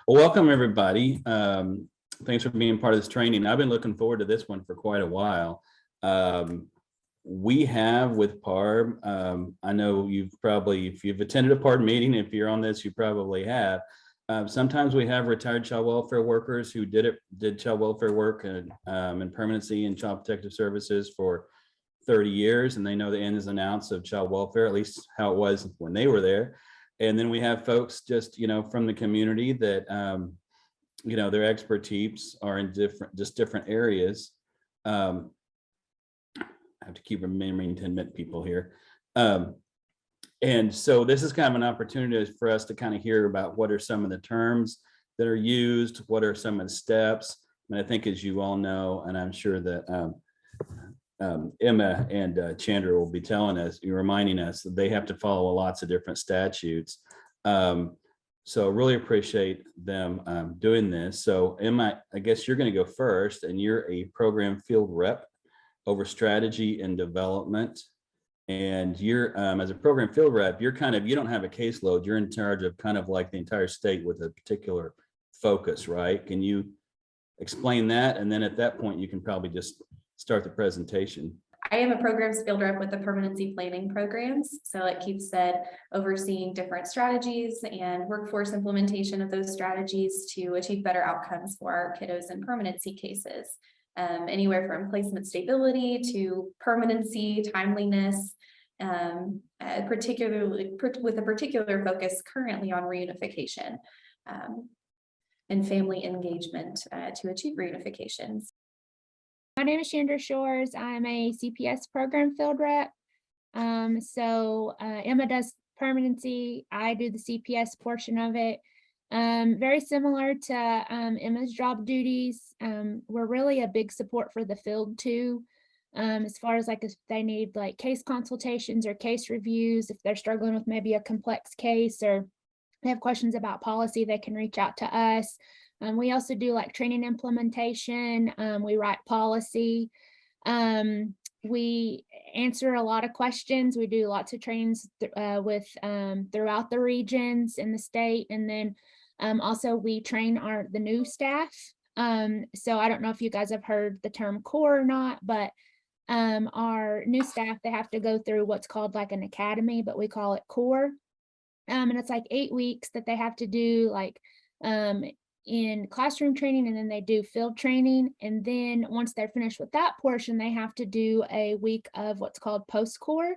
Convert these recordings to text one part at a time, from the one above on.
Well, welcome everybody. Thanks for being part of this training. I've been looking forward to this one for quite a while. We have with PARB, I know you've probably, if you've attended a PARB meeting, if you're on this, you probably have. Sometimes we have retired child welfare workers who did child welfare work and permanency and child protective services for 30 years, and they know the ins and outs of child welfare, at least how it was when they were there. And then we have folks just, from the community that, their expertise are in different areas. I have to keep remembering to admit people here. And so this is kind of an opportunity for us to kind of hear about what are some of the terms that are used, what are some of the steps. And I think, as you all know, and I'm sure that Emma and Chandra will be reminding us that they have to follow lots of different statutes. So really appreciate them doing this. So Emma, I guess you're going to go first, and you're a program field rep over strategy and development. And you're, as a program field rep, you don't have a caseload. You're in charge of kind of like the entire state with a particular focus, right? Can you explain that? And then at that point, you can probably just start the presentation. I am a programs field rep with the Permanency Planning programs. So like Keith said, overseeing different strategies and workforce implementation of those strategies to achieve better outcomes for our kiddos in permanency cases. Anywhere from placement stability to permanency, timeliness, particularly with a particular focus currently on reunification and family engagement to achieve reunifications. My name is Chandra Shores. I'm a CPS program field rep. Emma does permanency. I do the CPS portion of it. Very similar to Emma's job duties. We're really a big support for the field too. As far as like if they need like case consultations or case reviews, if they're struggling with maybe a complex case or they have questions about policy, they can reach out to us. We also do like training implementation. We write policy. We answer a lot of questions. We do lots of trainings throughout the regions in the state. And then also we train the new staff. So I don't know if you guys have heard the term core or not, but our new staff, they have to go through what's called like an academy, but we call it core. And it's like 8 weeks that they have to do like in classroom training, and then they do field training. And then once they're finished with that portion, they have to do a week of what's called post-core.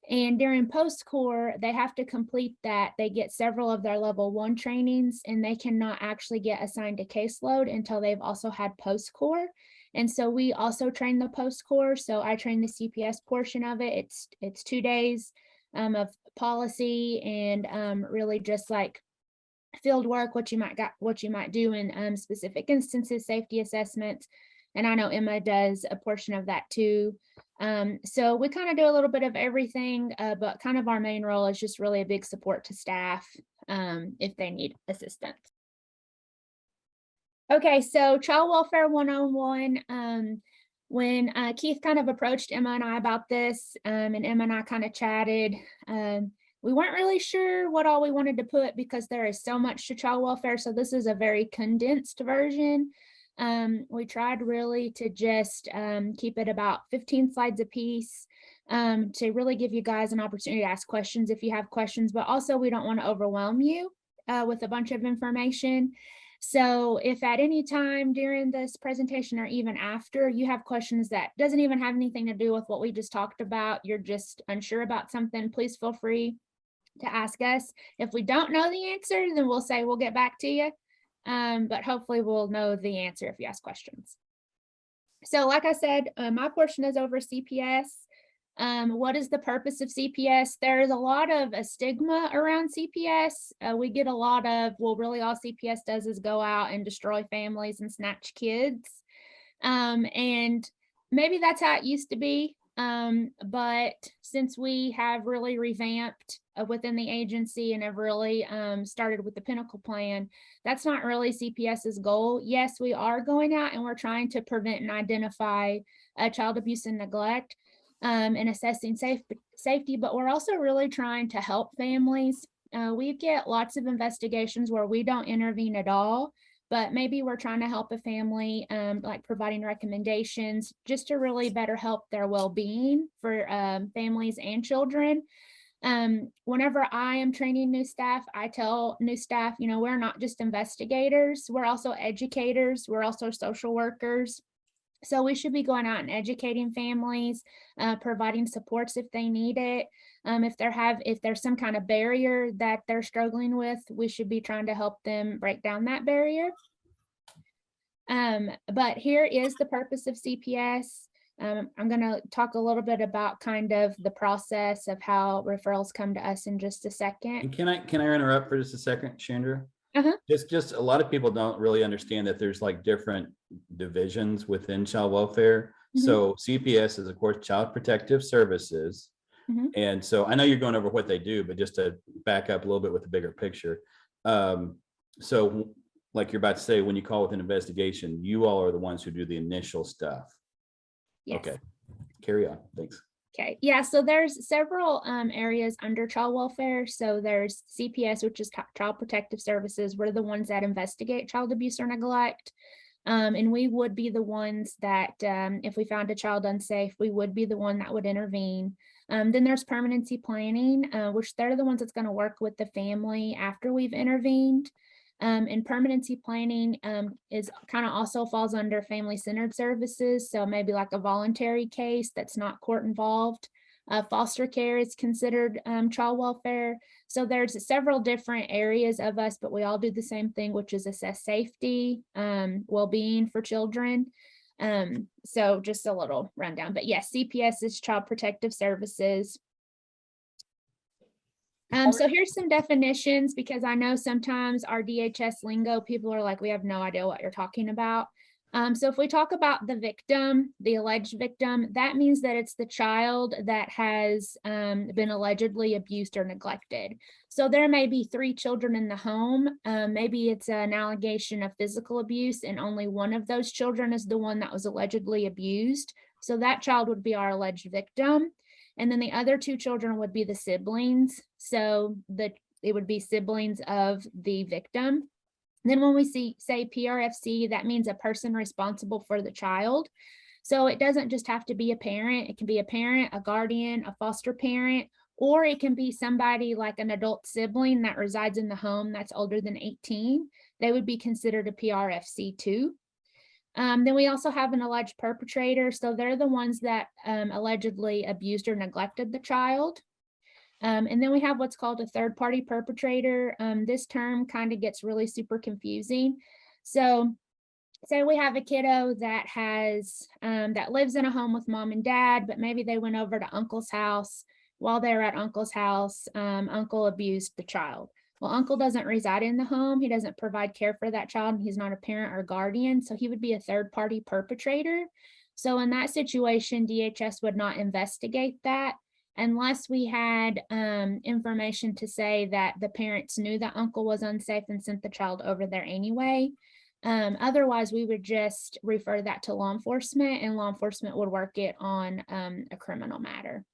And during post-core, they have to complete that. They get several of their level 1 trainings, and they cannot actually get assigned a caseload until they've also had post-core. And so we also train the post-core. So I train the CPS portion of it. It's 2 days of policy and really just like field work, what you might do in specific instances, safety assessments. And I know Emma does a portion of that too. So we kind of do a little bit of everything, but kind of our main role is just really a big support to staff if they need assistance. Okay, so Child Welfare 101. When Keith kind of approached Emma and I about this, and Emma and I kind of chatted, we weren't really sure what all we wanted to put because there is so much to child welfare. So this is a very condensed version. We tried really to just keep it about 15 slides a piece to really give you guys an opportunity to ask questions if you have questions, but also we don't want to overwhelm you with a bunch of information. So if at any time during this presentation or even after you have questions that doesn't even have anything to do with what we just talked about, you're just unsure about something, please feel free to ask us. If we don't know the answer, then we'll say we'll get back to you. But hopefully we'll know the answer if you ask questions. So like I said, my portion is over CPS. What is the purpose of CPS? There is a lot of a stigma around CPS. We get a lot of, well, really all CPS does is go out and destroy families and snatch kids. And maybe that's how it used to be. But since we have really revamped within the agency and have really started with the Pinnacle Plan, that's not really CPS's goal. Yes, we are going out and we're trying to prevent and identify child abuse and neglect and assessing safety, but we're also really trying to help families we get lots of investigations where we don't intervene at all, but maybe we're trying to help a family, like providing recommendations just to really better help their well-being for families and children. Whenever I am training new staff, I tell new staff, we're not just investigators, we're also educators, we're also social workers. So we should be going out and educating families, providing supports if they need it. If there's some kind of barrier that they're struggling with, we should be trying to help them break down that barrier. But here is the purpose of CPS. I'm going to talk a little bit about kind of the process of how referrals come to us in just a second. And can I interrupt for just a second, Chandra? Uh-huh. Just a lot of people don't really understand that there's like different divisions within child welfare. Mhm. So CPS is, of course, Child Protective Services. Mhm. And so I know you're going over what they do, but just to back up a little bit with the bigger picture. So like you're about to say, when you call with an investigation, you all are the ones who do the initial stuff. Yes. Okay, carry on. Thanks. Okay, yeah, so there's several areas under child welfare. So there's CPS, which is Child Protective Services. We're the ones that investigate child abuse or neglect. And we would be the ones that, if we found a child unsafe, we would be the one that would intervene. Then there's Permanency Planning, which they're the ones that's going to work with the family after we've intervened. And Permanency Planning is kind of also falls under family-centered services. So maybe like a voluntary case that's not court involved. Foster care is considered child welfare. So there's several different areas of us, but we all do the same thing, which is assess safety, well-being for children. So just a little rundown, but yes, CPS is Child Protective Services. So here's some definitions, because I know sometimes our DHS lingo, people are like, we have no idea what you're talking about. So if we talk about the victim, the alleged victim, that means that it's the child that has been allegedly abused or neglected. So there may be 3 children in the home. Maybe it's an allegation of physical abuse, and only one of those children is the one that was allegedly abused. So that child would be our alleged victim. And then the other 2 children would be the siblings. So it would be siblings of the victim. Then when we say PRFC, that means a person responsible for the child. So it doesn't just have to be a parent. It can be a parent, a guardian, a foster parent, or it can be somebody like an adult sibling that resides in the home that's older than 18. They would be considered a PRFC too. Then we also have an alleged perpetrator. So they're the ones that allegedly abused or neglected the child. And then we have what's called a third-party perpetrator. This term kind of gets really super confusing. So say we have a kiddo that has that lives in a home with mom and dad, but maybe they went over to uncle's house. While they're at uncle's house, uncle abused the child. Well, uncle doesn't reside in the home. He doesn't provide care for that child. He's not a parent or guardian, so he would be a third-party perpetrator. So in that situation, DHS would not investigate that unless we had information to say that the parents knew that uncle was unsafe and sent the child over there anyway. Otherwise, we would just refer that to law enforcement, and law enforcement would work it on a criminal matter.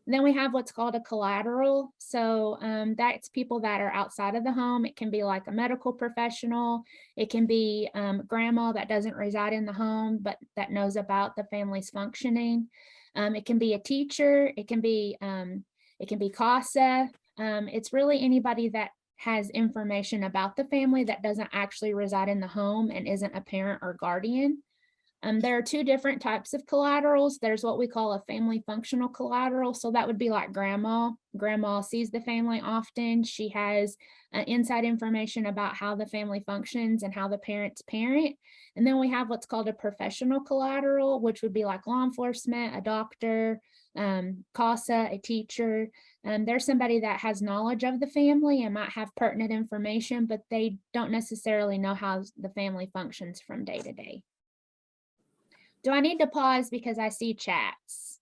Then we have what's called a collateral. So that's people that are outside of the home. It can be like a medical professional. It can be grandma that doesn't reside in the home, but that knows about the family's functioning. It can be a teacher. It can be CASA. It's really anybody that has information about the family that doesn't actually reside in the home and isn't a parent or guardian. There are 2 different types of collaterals. There's what we call a family functional collateral. So that would be like grandma. Grandma sees the family often. She has inside information about how the family functions and how the parents parent. And then we have what's called a professional collateral, which would be like law enforcement, a doctor, CASA, a teacher. There's somebody that has knowledge of the family and might have pertinent information, but they don't necessarily know how the family functions from day to day. Do I need to pause because I see chats?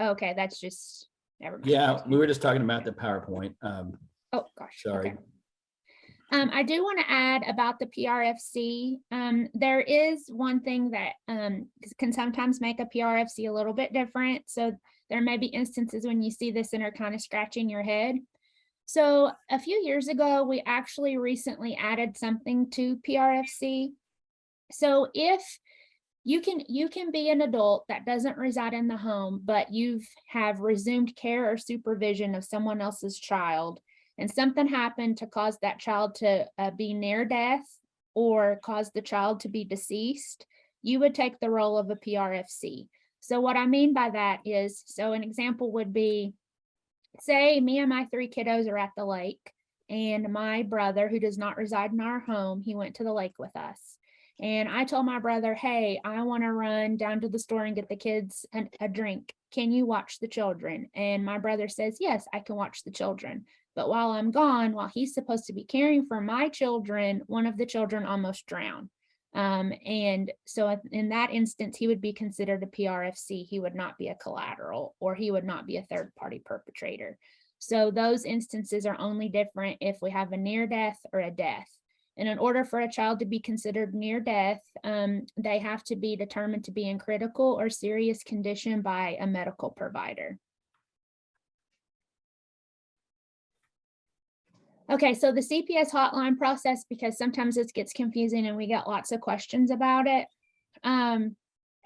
Okay, that's just, never mind. Yeah, we were just talking about the PowerPoint. Oh, gosh. Sorry. Okay. I do want to add about the PRFC. There is one thing that can sometimes make a PRFC a little bit different. So there may be instances when you see this and are kind of scratching your head. So a few years ago, we actually recently added something to PRFC. So if you can be an adult that doesn't reside in the home, but you've have resumed care or supervision of someone else's child, and something happened to cause that child to be near death or cause the child to be deceased, you would take the role of a PRFC. So what I mean by that is, so an example would be, say me and my 3 kiddos are at the lake, and my brother, who does not reside in our home, he went to the lake with us. And I told my brother, hey, I want to run down to the store and get the kids a drink. Can you watch the children? And my brother says, yes, I can watch the children. But while I'm gone, while he's supposed to be caring for my children, one of the children almost drowned. And so in that instance, he would be considered a PRFC. He would not be a collateral, or he would not be a third party perpetrator. So those instances are only different if we have a near death or a death. And in order for a child to be considered near death, they have to be determined to be in critical or serious condition by a medical provider. Okay, so the CPS hotline process, because sometimes this gets confusing and we get lots of questions about it.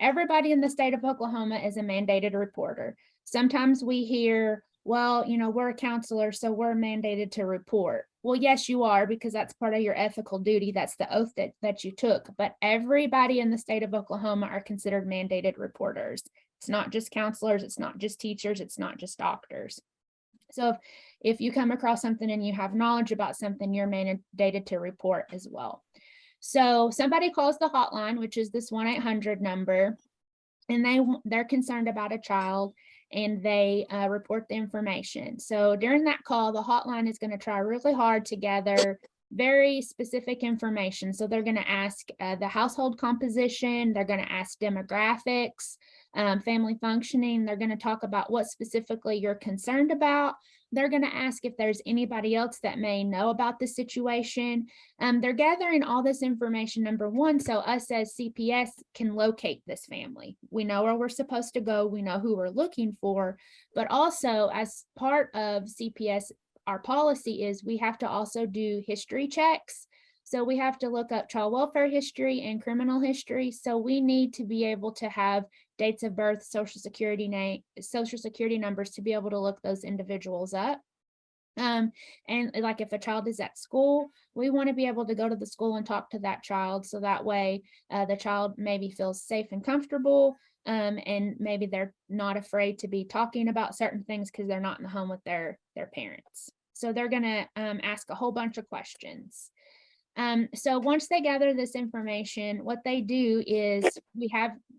Everybody in the state of Oklahoma is a mandated reporter. Sometimes we hear, well, you know, we're a counselor, so we're mandated to report. Well, yes, you are, because that's part of your ethical duty. That's the oath that you took. But everybody in the state of Oklahoma are considered mandated reporters. It's not just counselors. It's not just teachers. It's not just doctors. So if you come across something and you have knowledge about something, you're mandated to report as well. So somebody calls the hotline, which is this 1-800 number, and they're concerned about a child, and they report the information. So during that call, the hotline is going to try really hard to gather very specific information. So they're going to ask the household composition, they're going to ask demographics, family functioning. They're going to talk about what specifically you're concerned about. They're going to ask if there's anybody else that may know about the situation. They're gathering all this information, number one, so us as CPS can locate this family. We know where we're supposed to go. We know who we're looking for. But also, as part of CPS, our policy is we have to also do history checks. So we have to look up child welfare history and criminal history. So we need to be able to have dates of birth, social security numbers to be able to look those individuals up. And like if a child is at school, we want to be able to go to the school and talk to that child. So that way the child maybe feels safe and comfortable. And maybe they're not afraid to be talking about certain things because they're not in the home with their parents. So they're going to ask a whole bunch of questions. So once they gather this information, what they do is the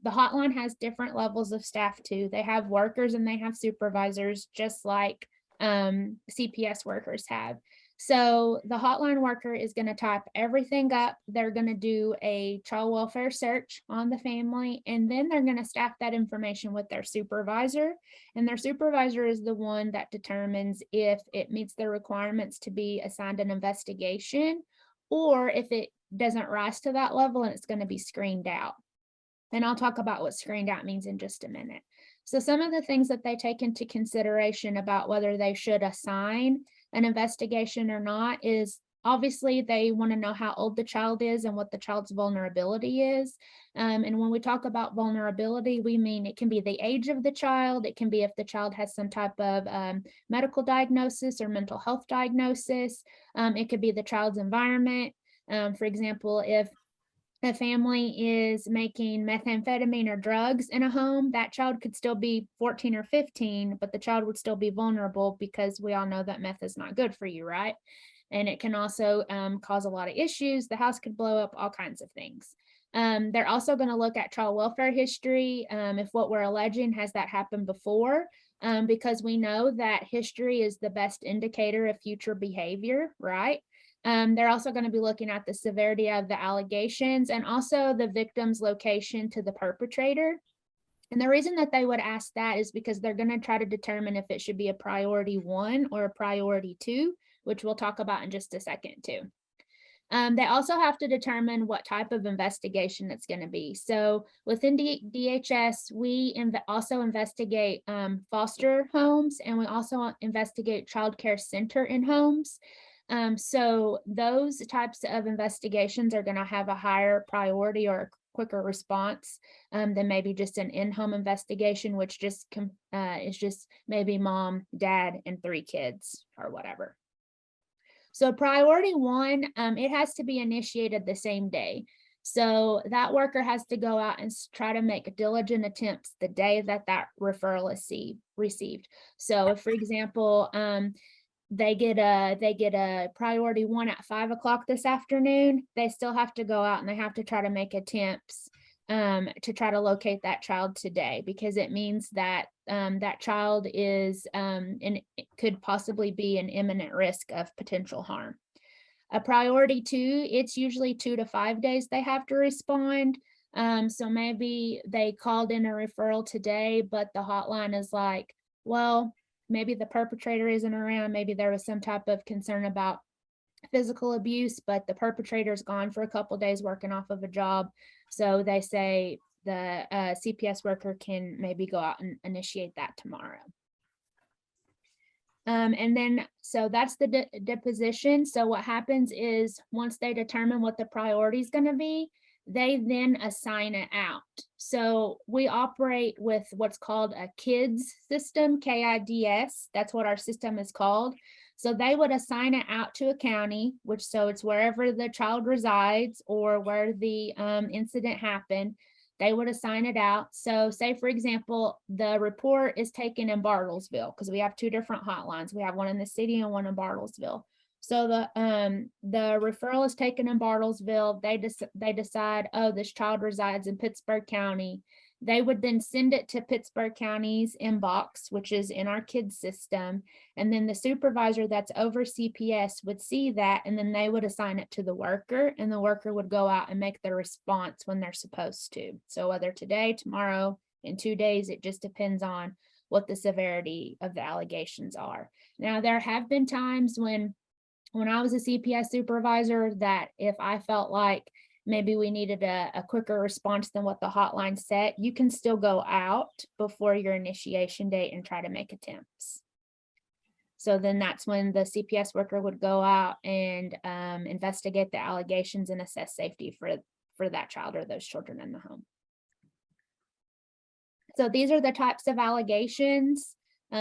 hotline has different levels of staff too. They have workers and they have supervisors, just like CPS workers have. So the hotline worker is going to type everything up. They're going to do a child welfare search on the family, and then they're going to staff that information with their supervisor. And their supervisor is the one that determines if it meets the requirements to be assigned an investigation, or if it doesn't rise to that level and it's going to be screened out. And I'll talk about what screened out means in just a minute. So some of the things that they take into consideration about whether they should assign an investigation or not is, obviously they want to know how old the child is and what the child's vulnerability is. And when we talk about vulnerability, we mean it can be the age of the child. It can be if the child has some type of medical diagnosis or mental health diagnosis. It could be the child's environment. For example, if a family is making methamphetamine or drugs in a home, that child could still be 14 or 15, but the child would still be vulnerable because we all know that meth is not good for you, right? And it can also cause a lot of issues. The house could blow up, all kinds of things. They're also going to look at child welfare history, if what we're alleging has that happened before, because we know that history is the best indicator of future behavior, right? They're also going to be looking at the severity of the allegations and also the victim's location to the perpetrator. And the reason that they would ask that is because they're going to try to determine if it should be a priority 1 or a priority 2, which we'll talk about in just a second too. They also have to determine what type of investigation it's going to be. So within DHS, we also investigate foster homes, and we also investigate child care center in homes. So those types of investigations are going to have a higher priority or a quicker response than maybe just an in-home investigation, which just is just maybe mom, dad, and 3 kids or whatever. So priority 1, it has to be initiated the same day. So that worker has to go out and try to make diligent attempts the day that that referral is received. So if, for example, they get a priority 1 at 5 o'clock this afternoon, they still have to go out and they have to try to make attempts to try to locate that child today, because it means that that child is and it could possibly be an imminent risk of potential harm. A priority 2, it's usually 2 to 5 days they have to respond. So maybe they called in a referral today, but the hotline is like, well, maybe the perpetrator isn't around. Maybe there was some type of concern about physical abuse, but the perpetrator's gone for a couple days working off of a job. So they say the CPS worker can maybe go out and initiate that tomorrow. And then, so that's the deposition. So what happens is once they determine what the priority is going to be, they then assign it out. So we operate with what's called a KIDS system, KIDS. That's what our system is called. So they would assign it out to a county, which so it's wherever the child resides or where the incident happened, they would assign it out. So say, for example, the report is taken in Bartlesville, because we have 2 different hotlines. We have one in the city and one in Bartlesville. So the referral is taken in Bartlesville. They decide, oh, this child resides in Pittsburgh County. They would then send it to Pittsburgh County's inbox, which is in our KIDS system. And then the supervisor that's over CPS would see that, and then they would assign it to the worker, and the worker would go out and make the response when they're supposed to. So whether today, tomorrow, in 2 days, it just depends on what the severity of the allegations are. Now, there have been times when I was a CPS supervisor that if I felt like maybe we needed a quicker response than what the hotline said, you can still go out before your initiation date and try to make attempts. So then that's when the CPS worker would go out and investigate the allegations and assess safety for that child or those children in the home. So these are the types of allegations.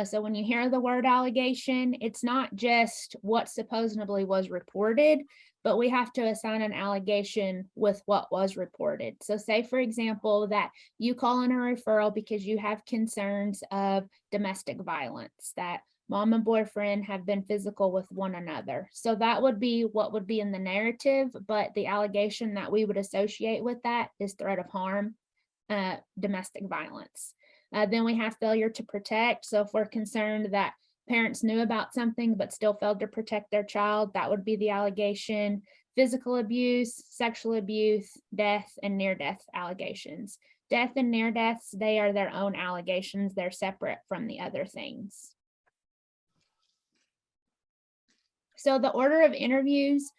So when you hear the word allegation, it's not just what supposedly was reported, but we have to assign an allegation with what was reported. So say, for example, that you call in a referral because you have concerns of domestic violence, that mom and boyfriend have been physical with one another. So that would be what would be in the narrative, but the allegation that we would associate with that is threat of harm, domestic violence. Then we have failure to protect. So if we're concerned that parents knew about something but still failed to protect their child, that would be the allegation. Physical abuse, sexual abuse, death, and near-death allegations. Death and near deaths, they are their own allegations. They're separate from the other things. So the order of interviews,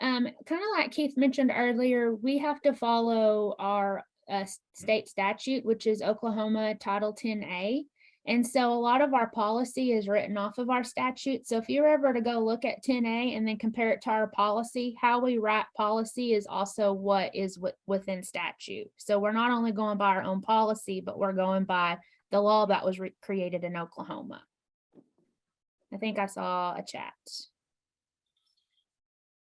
kind of like Keith mentioned earlier, we have to follow our state statute, which is Oklahoma Title 10A. And so a lot of our policy is written off of our statute. So if you're ever to go look at 10A and then compare it to our policy, how we write policy is also what is within statute. So we're not only going by our own policy, but we're going by the law that was created in Oklahoma. I think I saw a chat.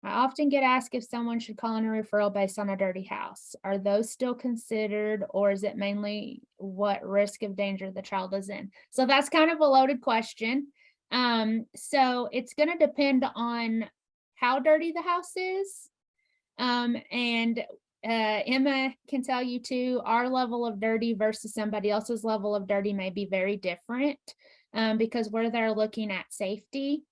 I often get asked if someone should call in a referral based on a dirty house. Are those still considered, or is it mainly what risk of danger the child is in? So that's kind of a loaded question. So it's going to depend on how dirty the house is. And Emma can tell you too, our level of dirty versus somebody else's level of dirty may be very different because we're there looking at safety.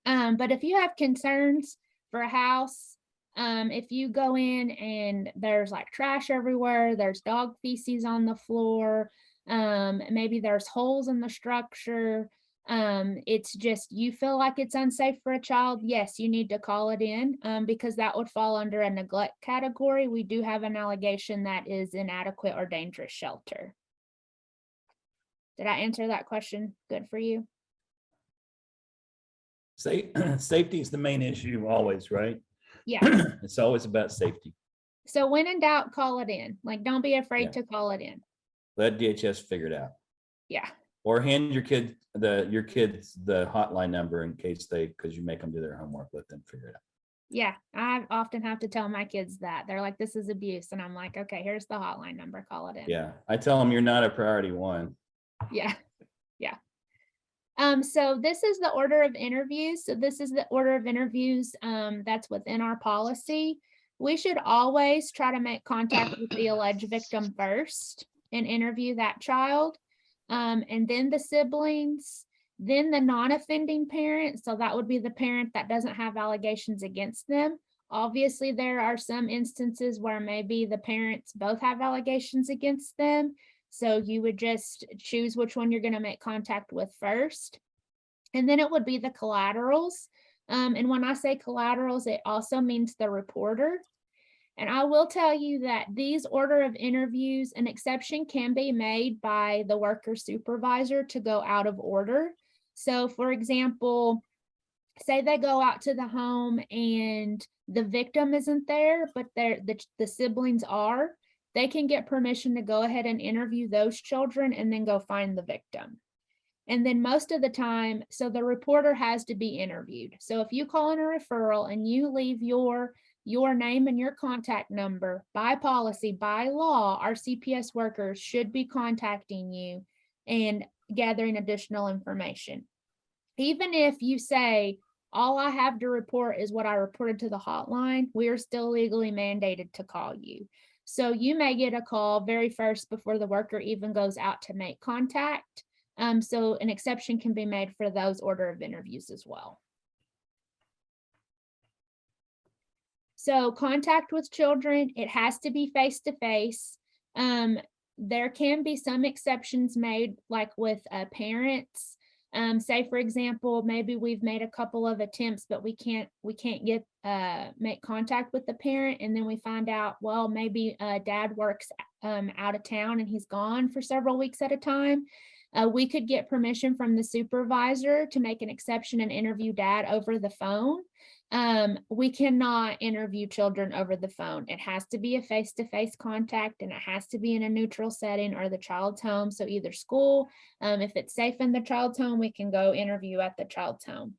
But if you have concerns for a house, if you go in and there's like trash everywhere, there's dog feces on the floor, maybe there's holes in the structure, It's just, you feel like it's unsafe for a child, yes, you need to call it in, because that would fall under a neglect category. We do have an allegation that is inadequate or dangerous shelter. Did I answer that question good for you? Safety is the main issue always, right? Yeah. It's always about safety. So when in doubt, call it in. Like, don't be afraid Yeah. to call it in. Let DHS figure it out. Yeah. Or hand your kids the hotline number in case because you make them do their homework, let them figure it out. Yeah. I often have to tell my kids that. They're like, this is abuse. And I'm like, okay, here's the hotline number. Call it in. Yeah. I tell them you're not a priority one. Yeah. Yeah. So this is the order of interviews. So this is the order of interviews that's within our policy. We should always try to make contact with the alleged victim first and interview that child. And then the siblings, then the non-offending parent. So that would be the parent that doesn't have allegations against them. Obviously, there are some instances where maybe the parents both have allegations against them. So you would just choose which one you're going to make contact with first. And then it would be the collaterals. And when I say collaterals, it also means the reporter. And I will tell you that these order of interviews, an exception can be made by the worker supervisor to go out of order. So for example, say they go out to the home and the victim isn't there, but the siblings are, they can get permission to go ahead and interview those children and then go find the victim. And then most of the time, so the reporter has to be interviewed. So if you call in a referral and you leave your name and your contact number, by policy, by law, our CPS workers should be contacting you and gathering additional information. Even if you say, all I have to report is what I reported to the hotline, we are still legally mandated to call you. So you may get a call very first before the worker even goes out to make contact. So an exception can be made for those order of interviews as well. So contact with children, it has to be face-to-face. There can be some exceptions made, like with parents. Say, for example, maybe we've made a couple of attempts, but we can't make contact with the parent. And then we find out, well, maybe dad works out of town and he's gone for several weeks at a time. We could get permission from the supervisor to make an exception and interview dad over the phone. We cannot interview children over the phone. It has to be a face-to-face contact, and it has to be in a neutral setting or the child's home. So either school, if it's safe in the child's home, we can go interview at the child's home.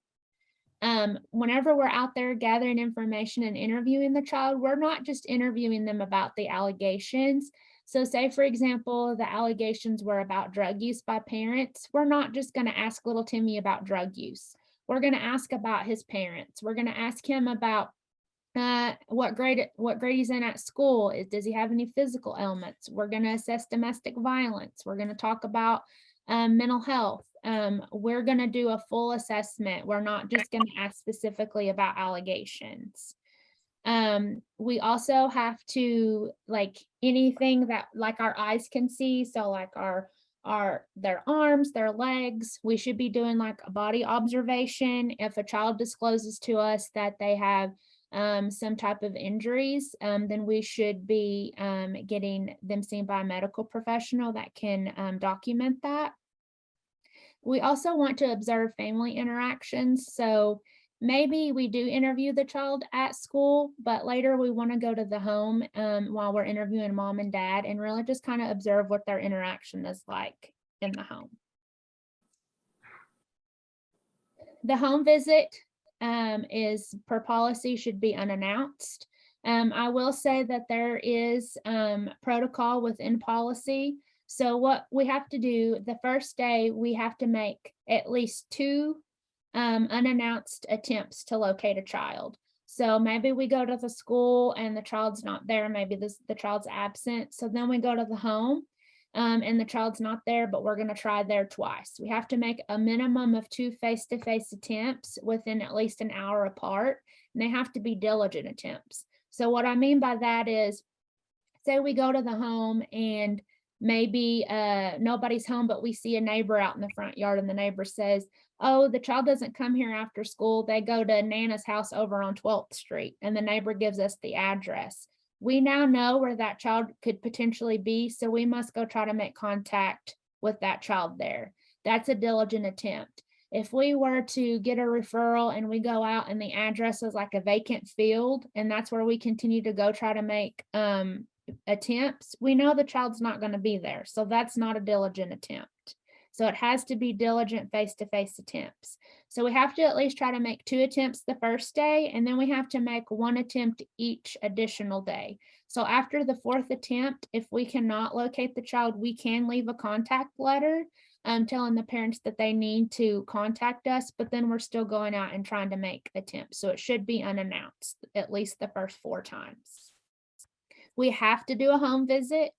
Whenever we're out there gathering information and interviewing the child, we're not just interviewing them about the allegations. So say, for example, the allegations were about drug use by parents. We're not just going to ask little Timmy about drug use. We're going to ask about his parents. We're going to ask him about what grade he's in at school. Does he have any physical ailments? We're going to assess domestic violence. We're going to talk about mental health. We're going to do a full assessment. We're not just going to ask specifically about allegations. We also have to, like, anything that like our eyes can see. So like their arms, their legs, we should be doing like a body observation. If a child discloses to us that they have some type of injuries, then we should be getting them seen by a medical professional that can document that. We also want to observe family interactions. So maybe we do interview the child at school, but later we want to go to the home while we're interviewing mom and dad and really just kind of observe what their interaction is like in the home. The home visit is, per policy, should be unannounced. I will say that there is protocol within policy. So what we have to do, the first day, we have to make at least 2 unannounced attempts to locate a child. So maybe we go to the school and the child's not there. Maybe the child's absent. So then we go to the home and the child's not there, but we're going to try there twice. We have to make a minimum of 2 face-to-face attempts within at least an hour apart, and they have to be diligent attempts. So what I mean by that is, say we go to the home and maybe nobody's home, but we see a neighbor out in the front yard and the neighbor says, oh, the child doesn't come here after school. They go to Nana's house over on 12th Street, and the neighbor gives us the address. We now know where that child could potentially be, so we must go try to make contact with that child there. That's a diligent attempt. If we were to get a referral and we go out and the address is like a vacant field, and that's where we continue to go try to make attempts, we know the child's not going to be there. So that's not a diligent attempt. So it has to be diligent face-to-face attempts. So we have to at least try to make 2 attempts the first day, and then we have to make 1 attempt each additional day. So after the 4th attempt, if we cannot locate the child, we can leave a contact letter telling the parents that they need to contact us, but then we're still going out and trying to make attempts. So it should be unannounced at least the first 4 times. We have to do a home visit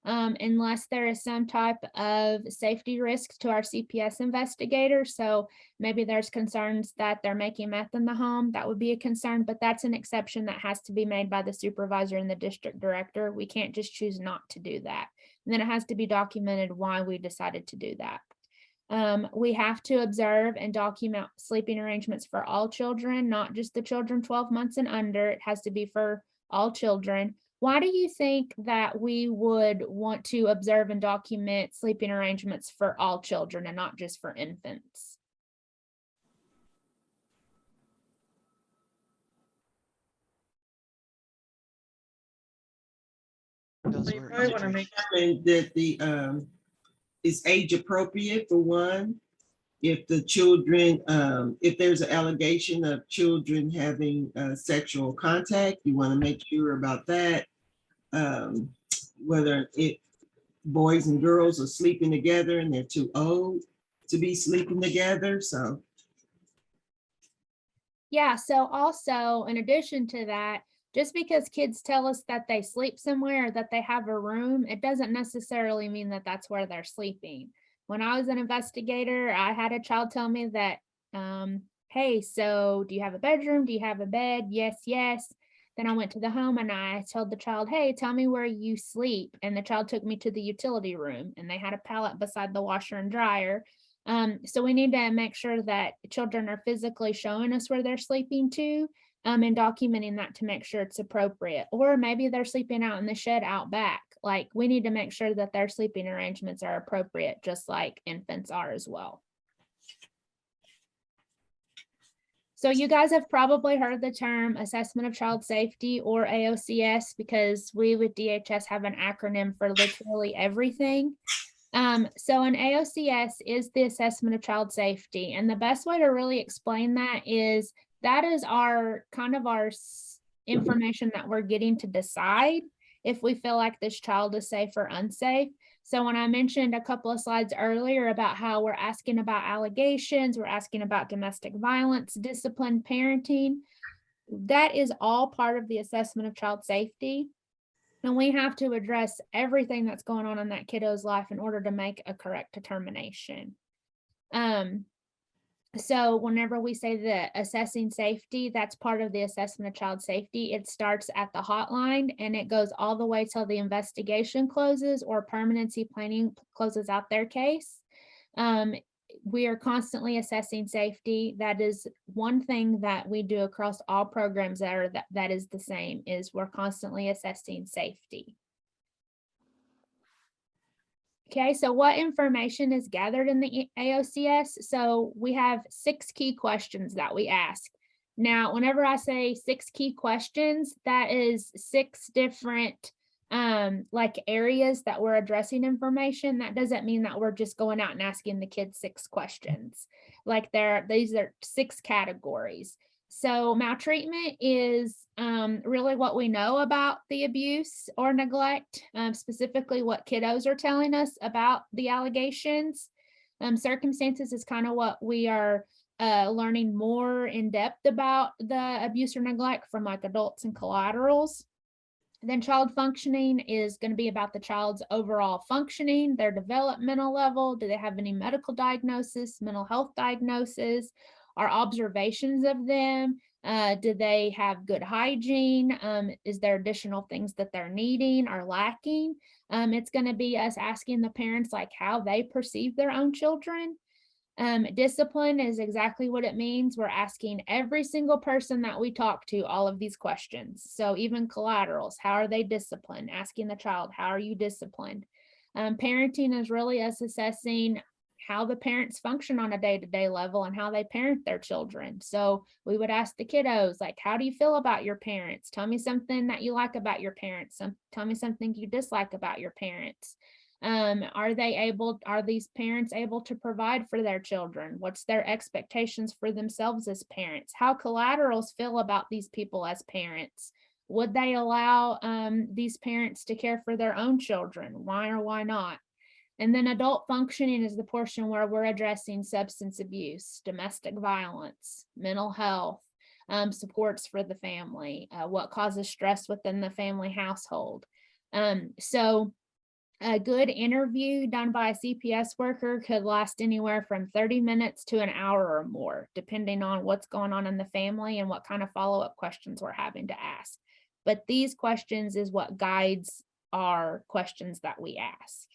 unless there is some type of safety risk to our CPS investigator. So maybe there's concerns that they're making meth in the home. That would be a concern, but that's an exception that has to be made by the supervisor and the district director. We can't just choose not to do that. And then it has to be documented why we decided to do that. We have to observe and document sleeping arrangements for all children, not just the children 12 months and under. It has to be for all children. Why do you think that we would want to observe and document sleeping arrangements for all children and not just for infants? Those You were probably want to easy. make sure that the is age appropriate for one. If the children, if there's an allegation of children having sexual contact, you want to make sure about that. Whether it boys and girls are sleeping together and they're too old to be sleeping together. So Yeah, so also in addition to that, just because kids tell us that they sleep somewhere or that they have a room, it doesn't necessarily mean that that's where they're sleeping. When I was an investigator, I had a child tell me that, hey, so do you have a bedroom? Do you have a bed? Yes, yes. Then I went to the home and I told the child, hey, tell me where you sleep. And the child took me to the utility room and they had a pallet beside the washer and dryer. So we need to make sure that children are physically showing us where they're sleeping too, and documenting that to make sure it's appropriate. Or maybe they're sleeping out in the shed out back. Like we need to make sure that their sleeping arrangements are appropriate, just like infants are as well. So you guys have probably heard the term Assessment of Child Safety or AOCS because we with DHS have an acronym for literally everything. So an AOCS is the Assessment of Child Safety. And the best way to really explain that is our kind of our information that we're getting to decide if we feel like this child is safe or unsafe. So when I mentioned a couple of slides earlier about how we're asking about allegations, we're asking about domestic violence, disciplined parenting, that is all part of the assessment of child safety. And we have to address everything that's going on in that kiddo's life in order to make a correct determination. So whenever we say that assessing safety, that's part of the assessment of child safety. It starts at the hotline and it goes all the way till the investigation closes or permanency planning closes out their case. We are constantly assessing safety. That is one thing that we do across all programs that is the same, is we're constantly assessing safety. Okay, so what information is gathered in the AOCS? So we have 6 key questions that we ask. Now, whenever I say 6 key questions, that is 6 different like areas that we're addressing information. That doesn't mean that we're just going out and asking the kids 6 questions. Like these are 6 categories. So maltreatment is really what we know about the abuse or neglect, specifically what kiddos are telling us about the allegations. Circumstances is kind of what we are learning more in depth about the abuse or neglect from like adults and collaterals. Then child functioning is going to be about the child's overall functioning, their developmental level. Do they have any medical diagnosis, mental health diagnosis? Our observations of them, Do they have good hygiene? Is there additional things that they're needing or lacking? It's going to be us asking the parents like how they perceive their own children. Discipline is exactly what it means. We're asking every single person that we talk to all of these questions. So even collaterals, how are they disciplined? Asking the child, how are you disciplined? Parenting is really us assessing how the parents function on a day-to-day level and how they parent their children. So we would ask the kiddos, like, how do you feel about your parents? Tell me something that you like about your parents. Tell me something you dislike about your parents. Are these parents able to provide for their children? What's their expectations for themselves as parents? How collaterals feel about these people as parents? Would they allow these parents to care for their own children? Why or why not? And then adult functioning is the portion where we're addressing substance abuse, domestic violence, mental health, supports for the family, what causes stress within the family household. So a good interview done by a CPS worker could last anywhere from 30 minutes to an hour or more, depending on what's going on in the family and what kind of follow-up questions we're having to ask. But these questions is what guides our questions that we ask.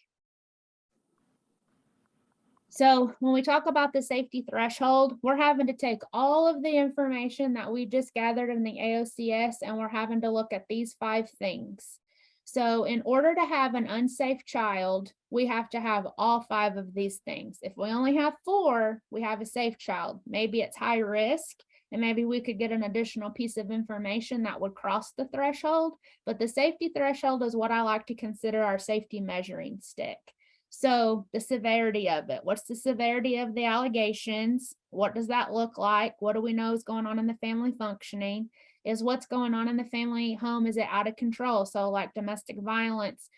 So when we talk about the safety threshold, we're having to take all of the information that we just gathered in the AOCS, and we're having to look at these 5 things. So in order to have an unsafe child, we have to have all 5 of these things. If we only have 4, we have a safe child. Maybe it's high risk, and maybe we could get an additional piece of information that would cross the threshold. But the safety threshold is what I like to consider our safety measuring stick. So the severity of it, what's the severity of the allegations? What does that look like? What do we know is going on in the family functioning? Is what's going on in the family home, is it out of control? So like domestic violence,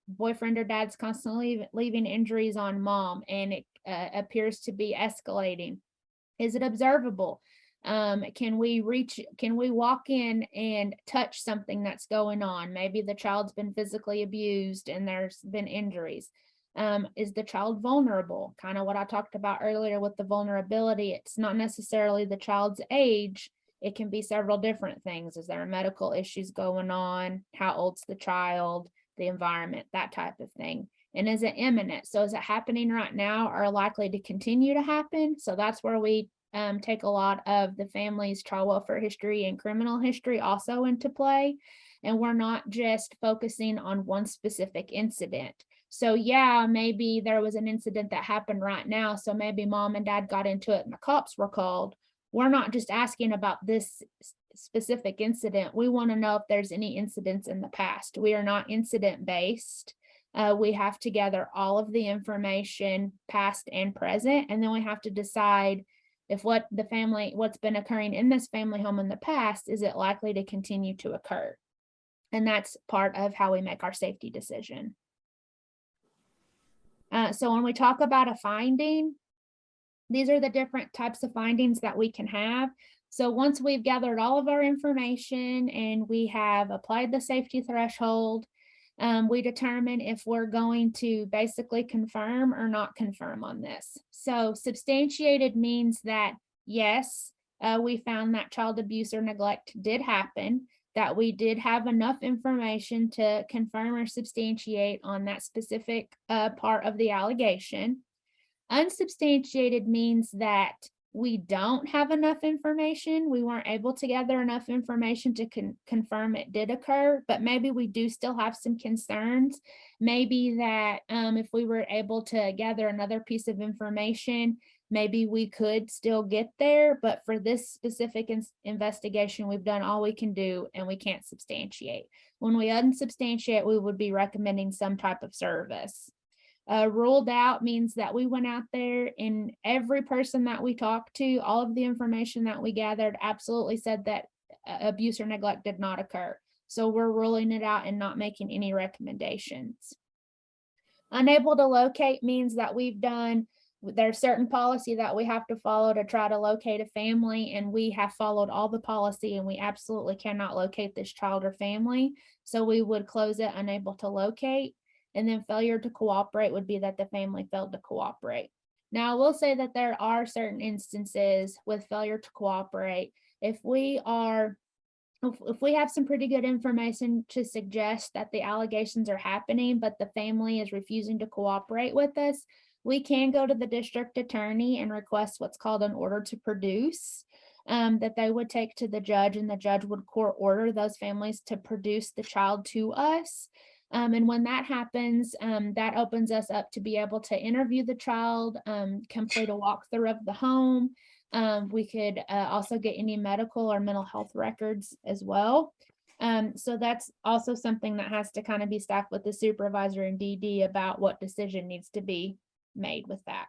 boyfriend or dad's constantly leaving injuries on mom, and it appears to be escalating. Is it observable? Can we walk in and touch something that's going on? Maybe the child's been physically abused and there's been injuries. Is the child vulnerable? Kind of what I talked about earlier with the vulnerability. It's not necessarily the child's age. It can be several different things. Is there medical issues going on? How old's the child? The environment, that type of thing. And is it imminent? So is it happening right now or likely to continue to happen? So that's where we take a lot of the family's child welfare history and criminal history also into play. And we're not just focusing on one specific incident. So yeah, maybe there was an incident that happened right now. So maybe mom and dad got into it and the cops were called. We're not just asking about this specific incident. We want to know if there's any incidents in the past. We are not incident based. We have to gather all of the information, past and present, and then we have to decide if what's been occurring in this family home in the past, is it likely to continue to occur? And that's part of how we make our safety decision. So when we talk about a finding, these are the different types of findings that we can have. So once we've gathered all of our information and we have applied the safety threshold, we determine if we're going to basically confirm or not confirm on this. So substantiated means that, yes, we found that child abuse or neglect did happen, that we did have enough information to confirm or substantiate on that specific part of the allegation. Unsubstantiated means that we don't have enough information. We weren't able to gather enough information to confirm it did occur, but maybe we do still have some concerns. Maybe that if we were able to gather another piece of information, maybe we could still get there. But for this specific investigation, we've done all we can do and we can't substantiate. When we unsubstantiate, we would be recommending some type of service. Ruled out means that we went out there and every person that we talked to, all of the information that we gathered absolutely said that abuse or neglect did not occur. So we're ruling it out and not making any recommendations. Unable to locate means that there's certain policy that we have to follow to try to locate a family, and we have followed all the policy and we absolutely cannot locate this child or family. So we would close it unable to locate. And then failure to cooperate would be that the family failed to cooperate. Now, I will say that there are certain instances with failure to cooperate if we have some pretty good information to suggest that the allegations are happening, but the family is refusing to cooperate with us, we can go to the district attorney and request what's called an order to produce, that they would take to the judge, and the judge would court order those families to produce the child to us. And when that happens, that opens us up to be able to interview the child, complete a walkthrough of the home. We could also get any medical or mental health records as well. So that's also something that has to kind of be staffed with the supervisor and DD about what decision needs to be made with that.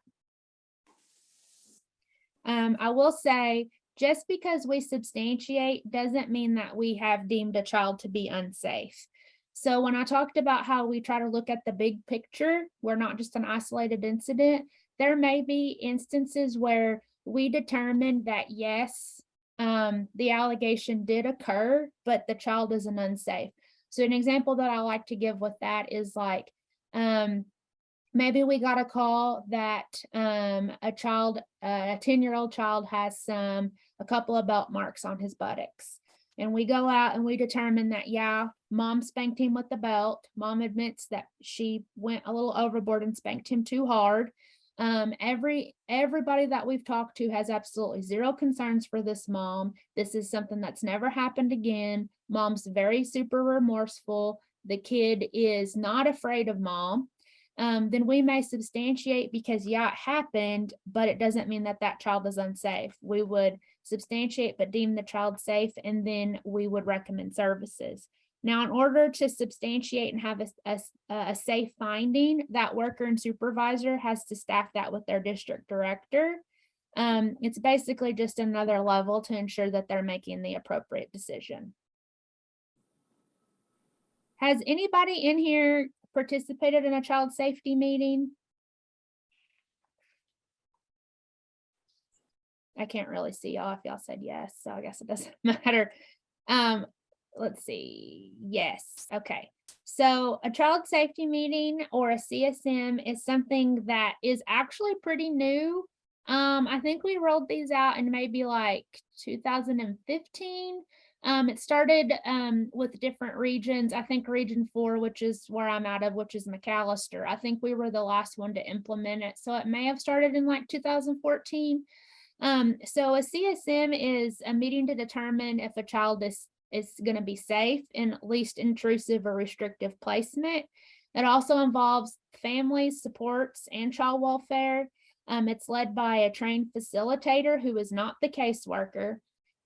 I will say, just because we substantiate doesn't mean that we have deemed a child to be unsafe. So when I talked about how we try to look at the big picture, we're not just an isolated incident, there may be instances where we determined that yes, the allegation did occur, but the child isn't unsafe. So an example that I like to give with that is like, maybe we got a call that a 10-year-old child has a couple of belt marks on his buttocks. And we go out and we determine that, yeah, mom spanked him with the belt. Mom admits that she went a little overboard and spanked him too hard. Everybody that we've talked to has absolutely zero concerns for this mom. This is something that's never happened again. Mom's very super remorseful. The kid is not afraid of mom. Then we may substantiate because, yeah, it happened, but it doesn't mean that that child is unsafe. We would substantiate but deem the child safe, and then we would recommend services. Now, in order to substantiate and have a safe finding, that worker and supervisor has to staff that with their district director. It's basically just another level to ensure that they're making the appropriate decision. Has anybody in here participated in a child safety meeting? I can't really see y'all if y'all said yes, so I guess it doesn't matter. Let's see. Yes. Okay. So a child safety meeting or a CSM is something that is actually pretty new. I think we rolled these out in maybe like 2015. It started with different regions. I think region 4, which is where I'm out of, which is McAllister. I think we were the last one to implement it. So it may have started in like 2014. So a CSM is a meeting to determine if a child is going to be safe in least intrusive or restrictive placement. It also involves families, supports, and child welfare. It's led by a trained facilitator who is not the caseworker.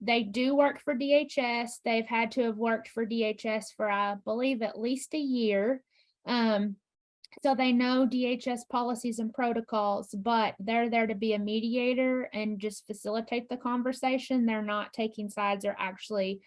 They do work for DHS. They've had to have worked for DHS for, I believe, at least a year. So they know DHS policies and protocols, but they're there to be a mediator and just facilitate the conversation. They're not taking sides or actually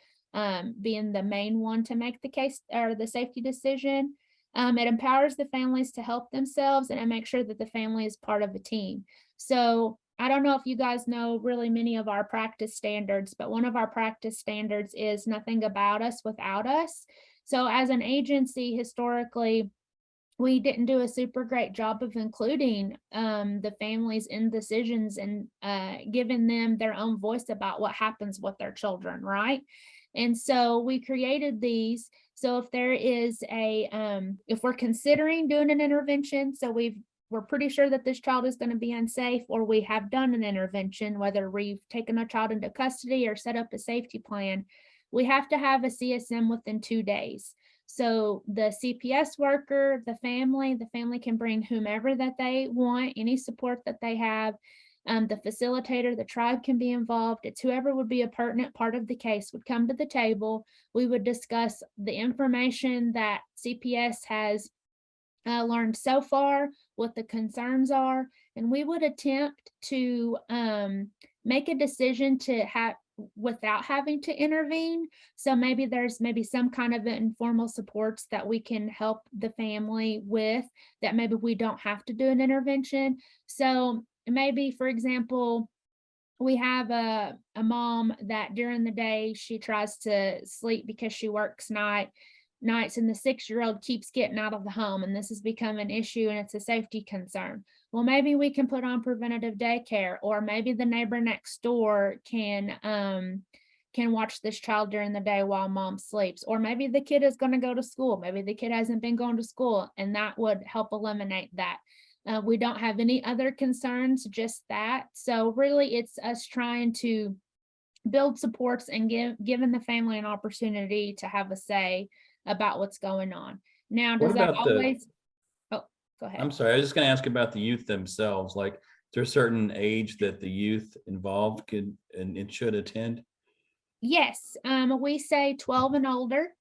being the main one to make the case or the safety decision. It empowers the families to help themselves, and it makes sure that the family is part of a team. So I don't know if you guys know really many of our practice standards, but one of our practice standards is nothing about us without us. So as an agency, historically, we didn't do a super great job of including the families in decisions and giving them their own voice about what happens with their children, right? And so we created these. So if there is if we're considering doing an intervention, so we're pretty sure that this child is going to be unsafe, or we have done an intervention, whether we've taken a child into custody or set up a safety plan, we have to have a CSM within 2 days. So the CPS worker, the family can bring whomever that they want, any support that they have. The facilitator, the tribe can be involved. It's whoever would be a pertinent part of the case would come to the table. We would discuss the information that CPS has learned so far, what the concerns are, and we would attempt to make a decision to have without having to intervene. So maybe there's some kind of informal supports that we can help the family with, that maybe we don't have to do an intervention. So maybe, for example, we have a mom that during the day she tries to sleep because she works nights, and the 6-year-old keeps getting out of the home, and this has become an issue and it's a safety concern. Well, maybe we can put on preventative daycare, or maybe the neighbor next door can can watch this child during the day while mom sleeps. Or maybe the kid is going to go to school. Maybe the kid hasn't been going to school, and that would help eliminate that. We don't have any other concerns, just that. So really it's us trying to build supports and giving the family an opportunity to have a say about what's going on. Now, What does that about the- always, oh, go ahead. I'm sorry, I was just gonna ask about the youth themselves, like, is there a certain age that the youth involved could and it should attend? Yes, we say 12 and older.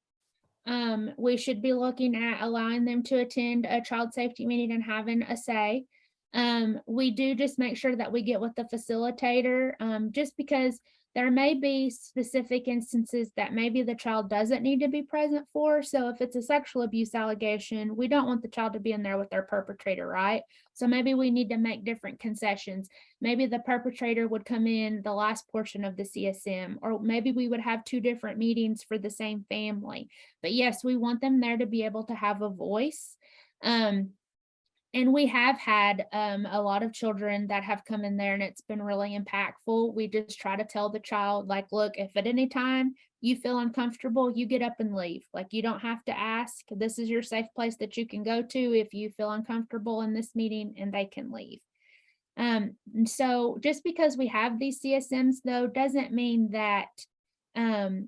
We should be looking at allowing them to attend a child safety meeting and having a say. We do just make sure that we get with the facilitator, just because there may be specific instances that maybe the child doesn't need to be present for. So if it's a sexual abuse allegation, we don't want the child to be in there with their perpetrator, right? So maybe we need to make different concessions. Maybe the perpetrator would come in the last portion of the CSM, or maybe we would have 2 different meetings for the same family. But yes, we want them there to be able to have a voice. And we have had a lot of children that have come in there, and it's been really impactful. We just try to tell the child, like, look, if at any time you feel uncomfortable, you get up and leave. Like, you don't have to ask. This is your safe place that you can go to if you feel uncomfortable in this meeting, and they can leave. And so just because we have these CSMs, though, doesn't mean that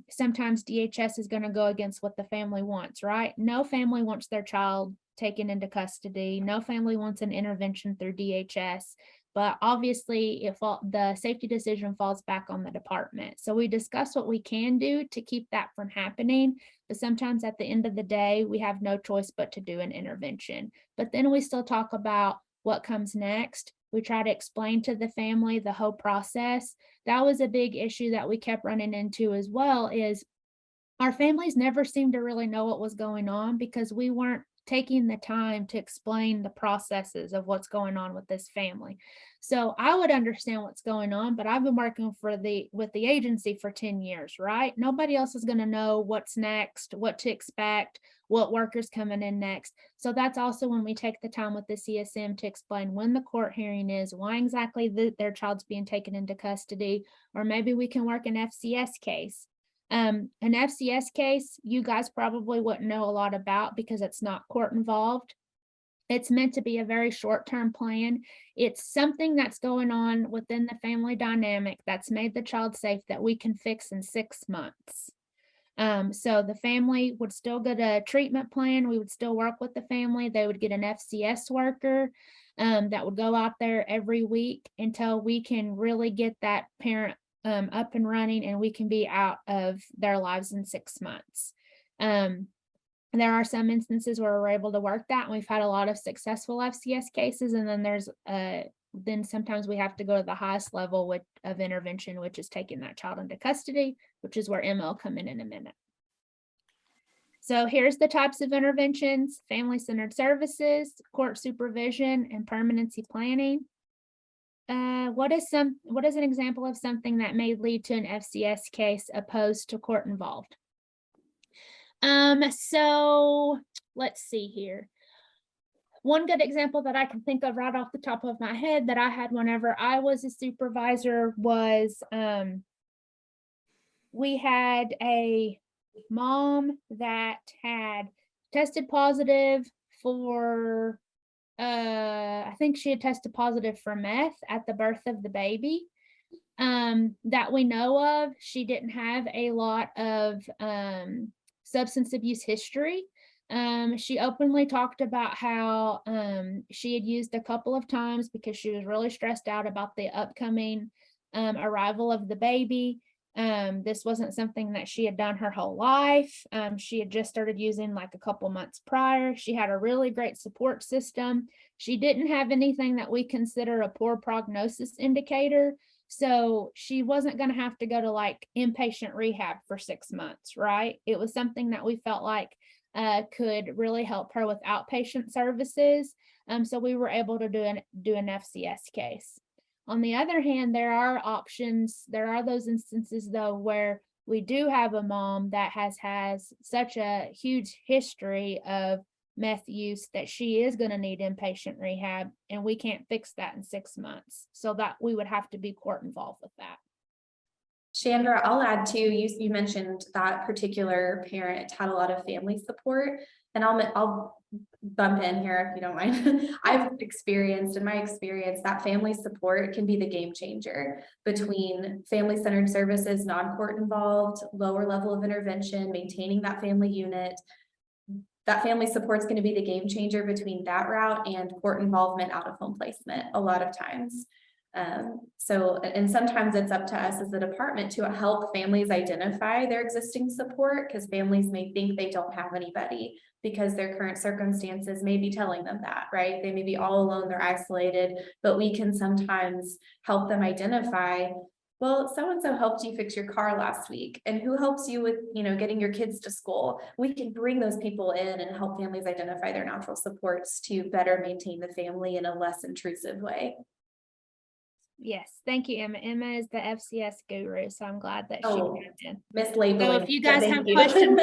sometimes DHS is going to go against what the family wants, right? No family wants their child taken into custody. No family wants an intervention through DHS, but obviously if the safety decision falls back on the department. So we discuss what we can do to keep that from happening, but sometimes at the end of the day, we have no choice but to do an intervention. But then we still talk about what comes next. We try to explain to the family the whole process. That was a big issue that we kept running into as well, is our families never seemed to really know what was going on because we weren't taking the time to explain the processes of what's going on with this family. So I would understand what's going on, but I've been working with the agency for 10 years, right? Nobody else is going to know what's next, what to expect, what workers coming in next. So that's also when we take the time with the CSM to explain when the court hearing is, why exactly their child's being taken into custody, or maybe we can work an FCS case. An FCS case, you guys probably wouldn't know a lot about because it's not court involved. It's meant to be a very short-term plan. It's something that's going on within the family dynamic that's made the child safe that we can fix in 6 months. So the family would still get a treatment plan. We would still work with the family. They would get an FCS worker that would go out there every week until we can really get that parent up and running, and we can be out of their lives in 6 months. There are some instances where we're able to work that, and we've had a lot of successful FCS cases. And then there's then sometimes we have to go to the highest level of intervention, which is taking that child into custody, which is where ML come in a minute. So here's the types of interventions: family-centered services, court supervision, and permanency planning. What is an example of something that may lead to an FCS case opposed to court involved? So let's see here. One good example that I can think of right off the top of my head that I had whenever I was a supervisor was we had a mom that had tested positive for I think she had tested positive for meth at the birth of the baby. That we know of. She didn't have a lot of substance abuse history. She openly talked about how she had used a couple of times because she was really stressed out about the upcoming arrival of the baby. This wasn't something that she had done her whole life. She had just started using like a couple months prior. She had a really great support system. She didn't have anything that we consider a poor prognosis indicator. So she wasn't going to have to go to like inpatient rehab for 6 months, right? It was something that we felt like could really help her with outpatient services. So we were able to do an FCS case. On the other hand, there are options. There are those instances, though, where we do have a mom that has such a huge history of meth use that she is going to need inpatient rehab, and we can't fix that in 6 months. So that we would have to be court involved with that. Chandra, I'll add too, you mentioned that particular parent had a lot of family support, and I'll bump in here if you don't mind. I've experienced, in my experience, that family support can be the game changer between family-centered services, non-court involved, lower level of intervention, maintaining that family unit. That family support is going to be the game changer between that route and court involvement, out of home placement a lot of times. And sometimes it's up to us as the department to help families identify their existing support, because families may think they don't have anybody because their current circumstances may be telling them that, right? They may be all alone, they're isolated, but we can sometimes help them identify, well, so-and-so helped you fix your car last week, and who helps you with, getting your kids to school. We can bring those people in and help families identify their natural supports to better maintain the family in a less intrusive way. Yes, thank you, Emma. Emma is the FCS guru, so I'm glad that she came in. Mislabeling. So if you guys have questions,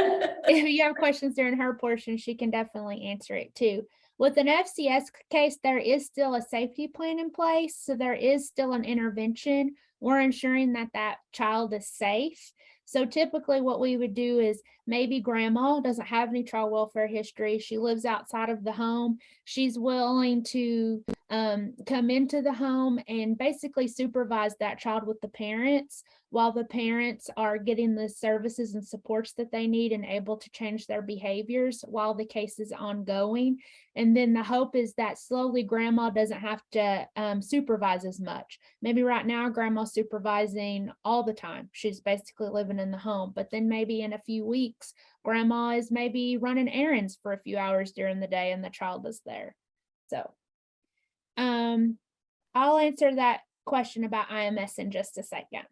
if you have questions during her portion, she can definitely answer it too. With an FCS case, there is still a safety plan in place, so there is still an intervention. We're ensuring that that child is safe. So typically what we would do is, maybe grandma doesn't have any child welfare history. She lives outside of the home. She's willing to come into the home and basically supervise that child with the parents, while the parents are getting the services and supports that they need and able to change their behaviors while the case is ongoing. And then the hope is that slowly grandma doesn't have to supervise as much. Maybe right now grandma's supervising all the time. She's basically living in the home, but then maybe in a few weeks, grandma is maybe running errands for a few hours during the day and the child is there. So I'll answer that question about IMS in just a second.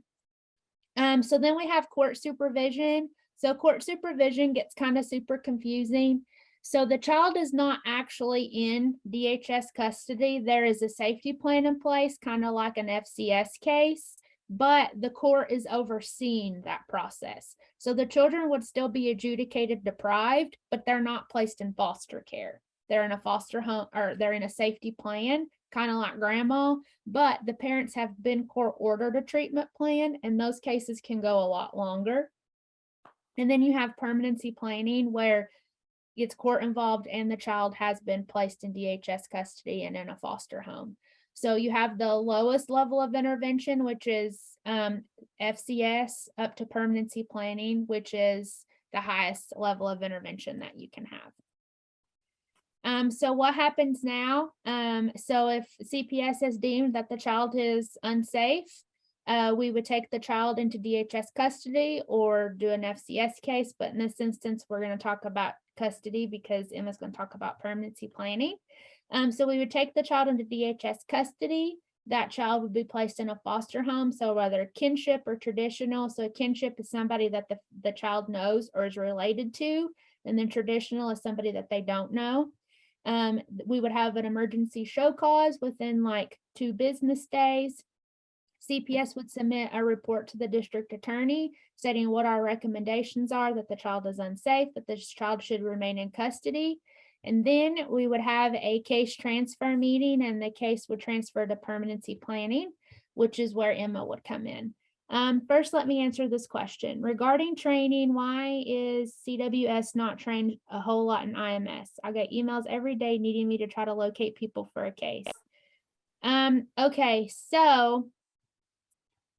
So then we have court supervision. So court supervision gets kind of super confusing. So the child is not actually in DHS custody. There is a safety plan in place, kind of like an FCS case, but the court is overseeing that process. So the children would still be adjudicated deprived, but they're not placed in foster care. They're in a foster home, or they're in a safety plan, kind of like grandma, but the parents have been court ordered a treatment plan, and those cases can go a lot longer. And then you have permanency planning, where it's court involved and the child has been placed in DHS custody and in a foster home. So you have the lowest level of intervention, which is FCS, up to permanency planning, which is the highest level of intervention that you can have. So what happens now? So if CPS has deemed that the child is unsafe, we would take the child into DHS custody or do an FCS case. But in this instance, we're going to talk about custody because Emma's going to talk about permanency planning. So we would take the child into DHS custody. That child would be placed in a foster home. So whether kinship or traditional. So kinship is somebody that the child knows or is related to. And then traditional is somebody that they don't know. We would have an emergency show cause within like 2 business days. CPS would submit a report to the district attorney stating what our recommendations are, that the child is unsafe, that this child should remain in custody. And then we would have a case transfer meeting, and the case would transfer to permanency planning, which is where Emma would come in. First, let me answer this question. Regarding training, why is CWS not trained a whole lot in IMS? I get emails every day needing me to try to locate people for a case. Okay, so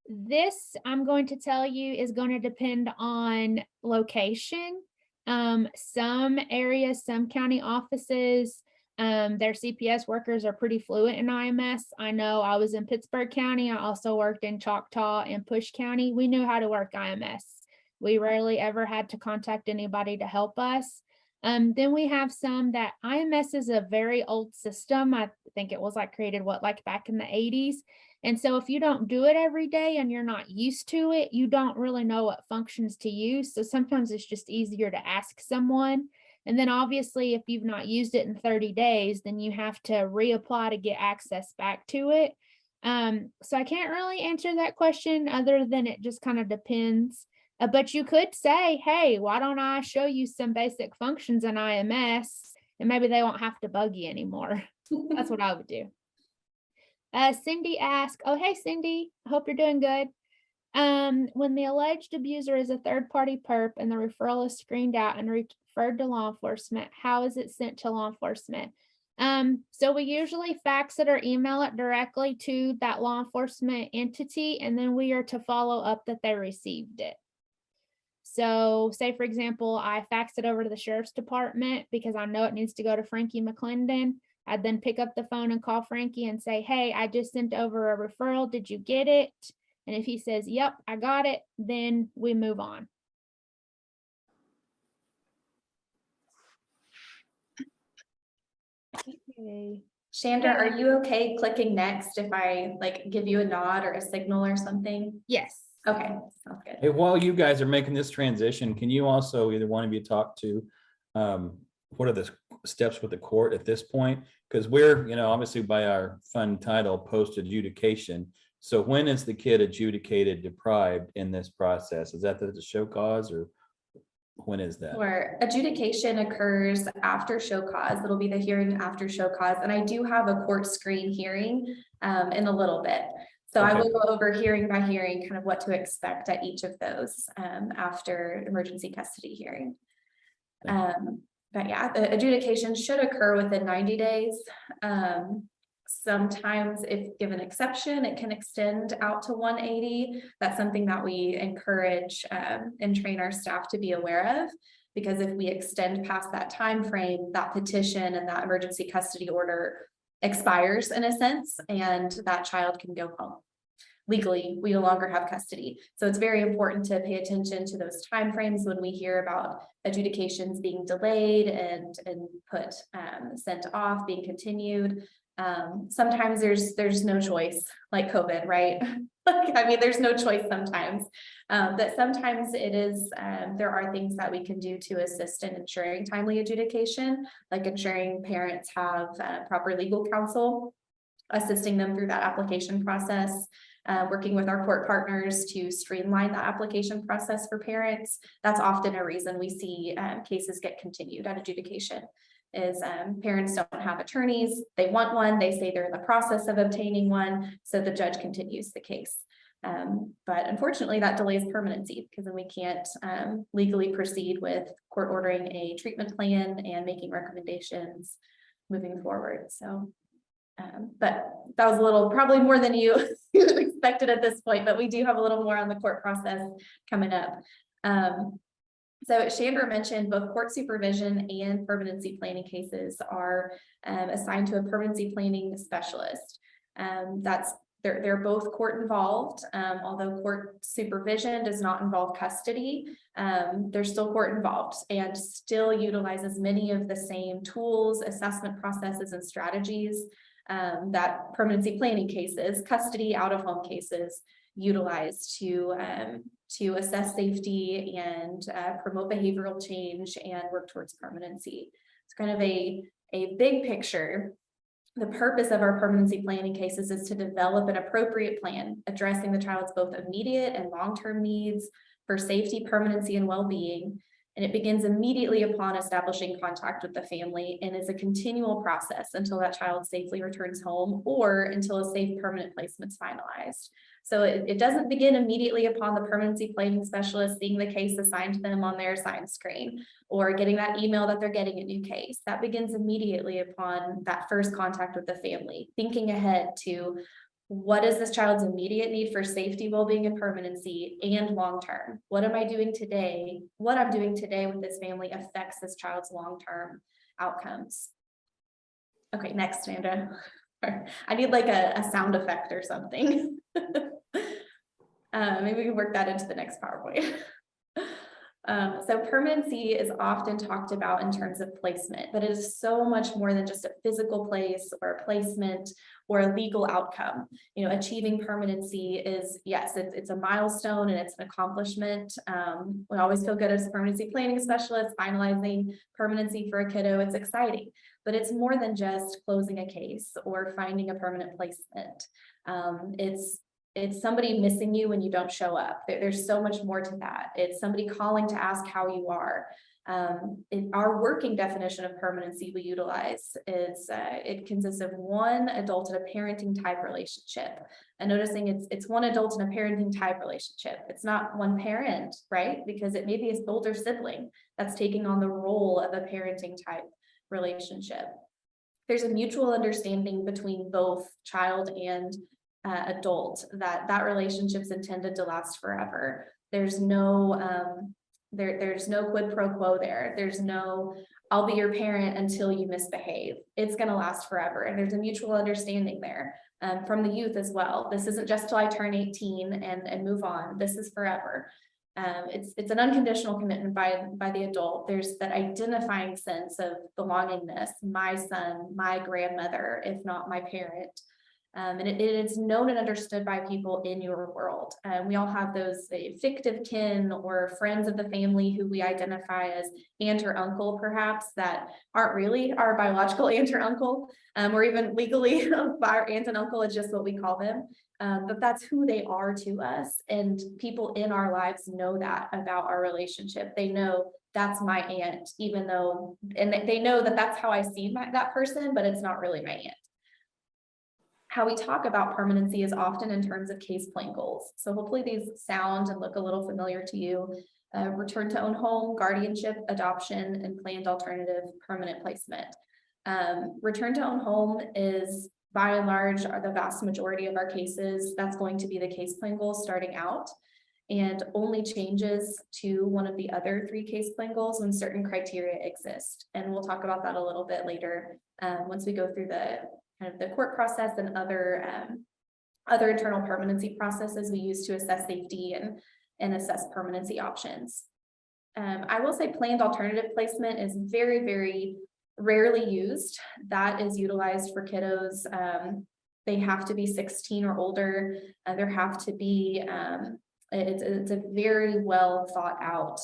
this, I'm going to tell you, is going to depend on location. Some areas, some county offices, their CPS workers are pretty fluent in IMS. I know I was in Pittsburgh County. I also worked in Choctaw and Push County. We knew how to work IMS. We rarely ever had to contact anybody to help us. Then we have some that IMS is a very old system. I think it was created back in the 80s. And so if you don't do it every day and you're not used to it, you don't really know what functions to use. So sometimes it's just easier to ask someone. And then obviously, if you've not used it in 30 days, then you have to reapply to get access back to it. So I can't really answer that question other than it just kind of depends. But you could say, hey, why don't I show you some basic functions in IMS, and maybe they won't have to bug you anymore. That's what I would do. Cindy asked, oh, hey, Cindy, I hope you're doing good. When the alleged abuser is a third-party perp and the referral is screened out and referred to law enforcement, how is it sent to law enforcement? So we usually fax it or email it directly to that law enforcement entity, and then we are to follow up that they received it. So say, for example, I fax it over to the sheriff's department because I know it needs to go to Frankie McClendon. I'd then pick up the phone and call Frankie and say, hey, I just sent over a referral. Did you get it? And if he says, yep, I got it, then we move on. Okay. Chandra, are you okay clicking next if I like give you a nod or a signal or something? Yes. Okay, sounds good. Hey, while you guys are making this transition, can you also, either one of you, talk to what are the steps with the court at this point? Because we're, obviously by our fund title, post adjudication. So when is the kid adjudicated deprived in this process? Is that the show cause, or when is that? Or adjudication occurs after show cause. It'll be the hearing after show cause. And I do have a court screen hearing in a little bit. So I will go over hearing by hearing kind of what to expect at each of those after emergency custody hearing. But yeah, the adjudication should occur within 90 days. Sometimes if given exception, it can extend out to 180. That's something that we encourage and train our staff to be aware of, because if we extend past that time frame, that petition and that emergency custody order expires in a sense, and that child can go home. Legally, we no longer have custody. So it's very important to pay attention to those timeframes when we hear about adjudications being delayed and put sent off, being continued. Sometimes there's no choice, like COVID, right? There's no choice sometimes. But sometimes it is, there are things that we can do to assist in ensuring timely adjudication, like ensuring parents have proper legal counsel, assisting them through that application process. Working with our court partners to streamline that application process for parents. That's often a reason we see cases get continued at adjudication, is parents don't have attorneys. They want one. They say they're in the process of obtaining one. So the judge continues the case. But unfortunately, that delays permanency, because then we can't legally proceed with court ordering a treatment plan and making recommendations moving forward. So but that was a little, probably more than you expected at this point, but we do have a little more on the court process coming up. So Chandra mentioned both court supervision and permanency planning cases are assigned to a permanency planning specialist. They're both court involved, although court supervision does not involve custody. They're still court involved and still utilizes many of the same tools, assessment processes, and strategies that permanency planning cases, custody, out of home cases utilize to assess safety and promote behavioral change and work towards permanency. It's kind of a big picture. The purpose of our permanency planning cases is to develop an appropriate plan addressing the child's both immediate and long-term needs for safety, permanency, and well-being. And it begins immediately upon establishing contact with the family, and is a continual process until that child safely returns home or until a safe permanent placement is finalized. So it doesn't begin immediately upon the permanency planning specialist seeing the case assigned to them on their assigned screen or getting that email that they're getting a new case. That begins immediately upon that first contact with the family, thinking ahead to what is this child's immediate need for safety, well-being, and permanency, and long-term? What am I doing today? What I'm doing today with this family affects this child's long-term outcomes. Okay, next, Sandra. I need like a sound effect or something. Maybe we can work that into the next PowerPoint. So permanency is often talked about in terms of placement, but it is so much more than just a physical place or a placement or a legal outcome. Achieving permanency is, yes, it's a milestone and it's an accomplishment. We always feel good as a permanency planning specialist, finalizing permanency for a kiddo. It's exciting, but it's more than just closing a case or finding a permanent placement. It's somebody missing you when you don't show up. There's so much more to that. It's somebody calling to ask how you are. Our working definition of permanency we utilize is it consists of one adult and a parenting type relationship. And noticing it's one adult and a parenting type relationship. It's not one parent, right? Because it may be an older sibling that's taking on the role of a parenting type relationship. There's a mutual understanding between both child and adult that relationship's intended to last forever. There's no there's no quid pro quo there. There's no, I'll be your parent until you misbehave. It's going to last forever. And there's a mutual understanding there from the youth as well. This isn't just till I turn 18 and move on. This is forever. It's an unconditional commitment by the adult. There's that identifying sense of belongingness, my son, my grandmother, if not my parent. And it is known and understood by people in your world. We all have those fictive kin or friends of the family who we identify as aunt or uncle, perhaps, that aren't really our biological aunt or uncle, or even legally our aunt and uncle is just what we call them. But that's who they are to us. And people in our lives know that about our relationship. They know that's my aunt, even though, and they know that that's how I see that person, but it's not really my aunt. How we talk about permanency is often in terms of case plan goals. So hopefully these sound and look a little familiar to you. Return to own home, guardianship, adoption, and planned alternative permanent placement. Return to own home is by and large are the vast majority of our cases. That's going to be the case plan goals starting out, and only changes to one of the other 3 case plan goals when certain criteria exist. And we'll talk about that a little bit later once we go through the kind of the court process and other internal permanency processes we use to assess safety and assess permanency options. I will say planned alternative placement is very, very rarely used. That is utilized for kiddos. They have to be 16 or older. There have to be, it's a very well thought out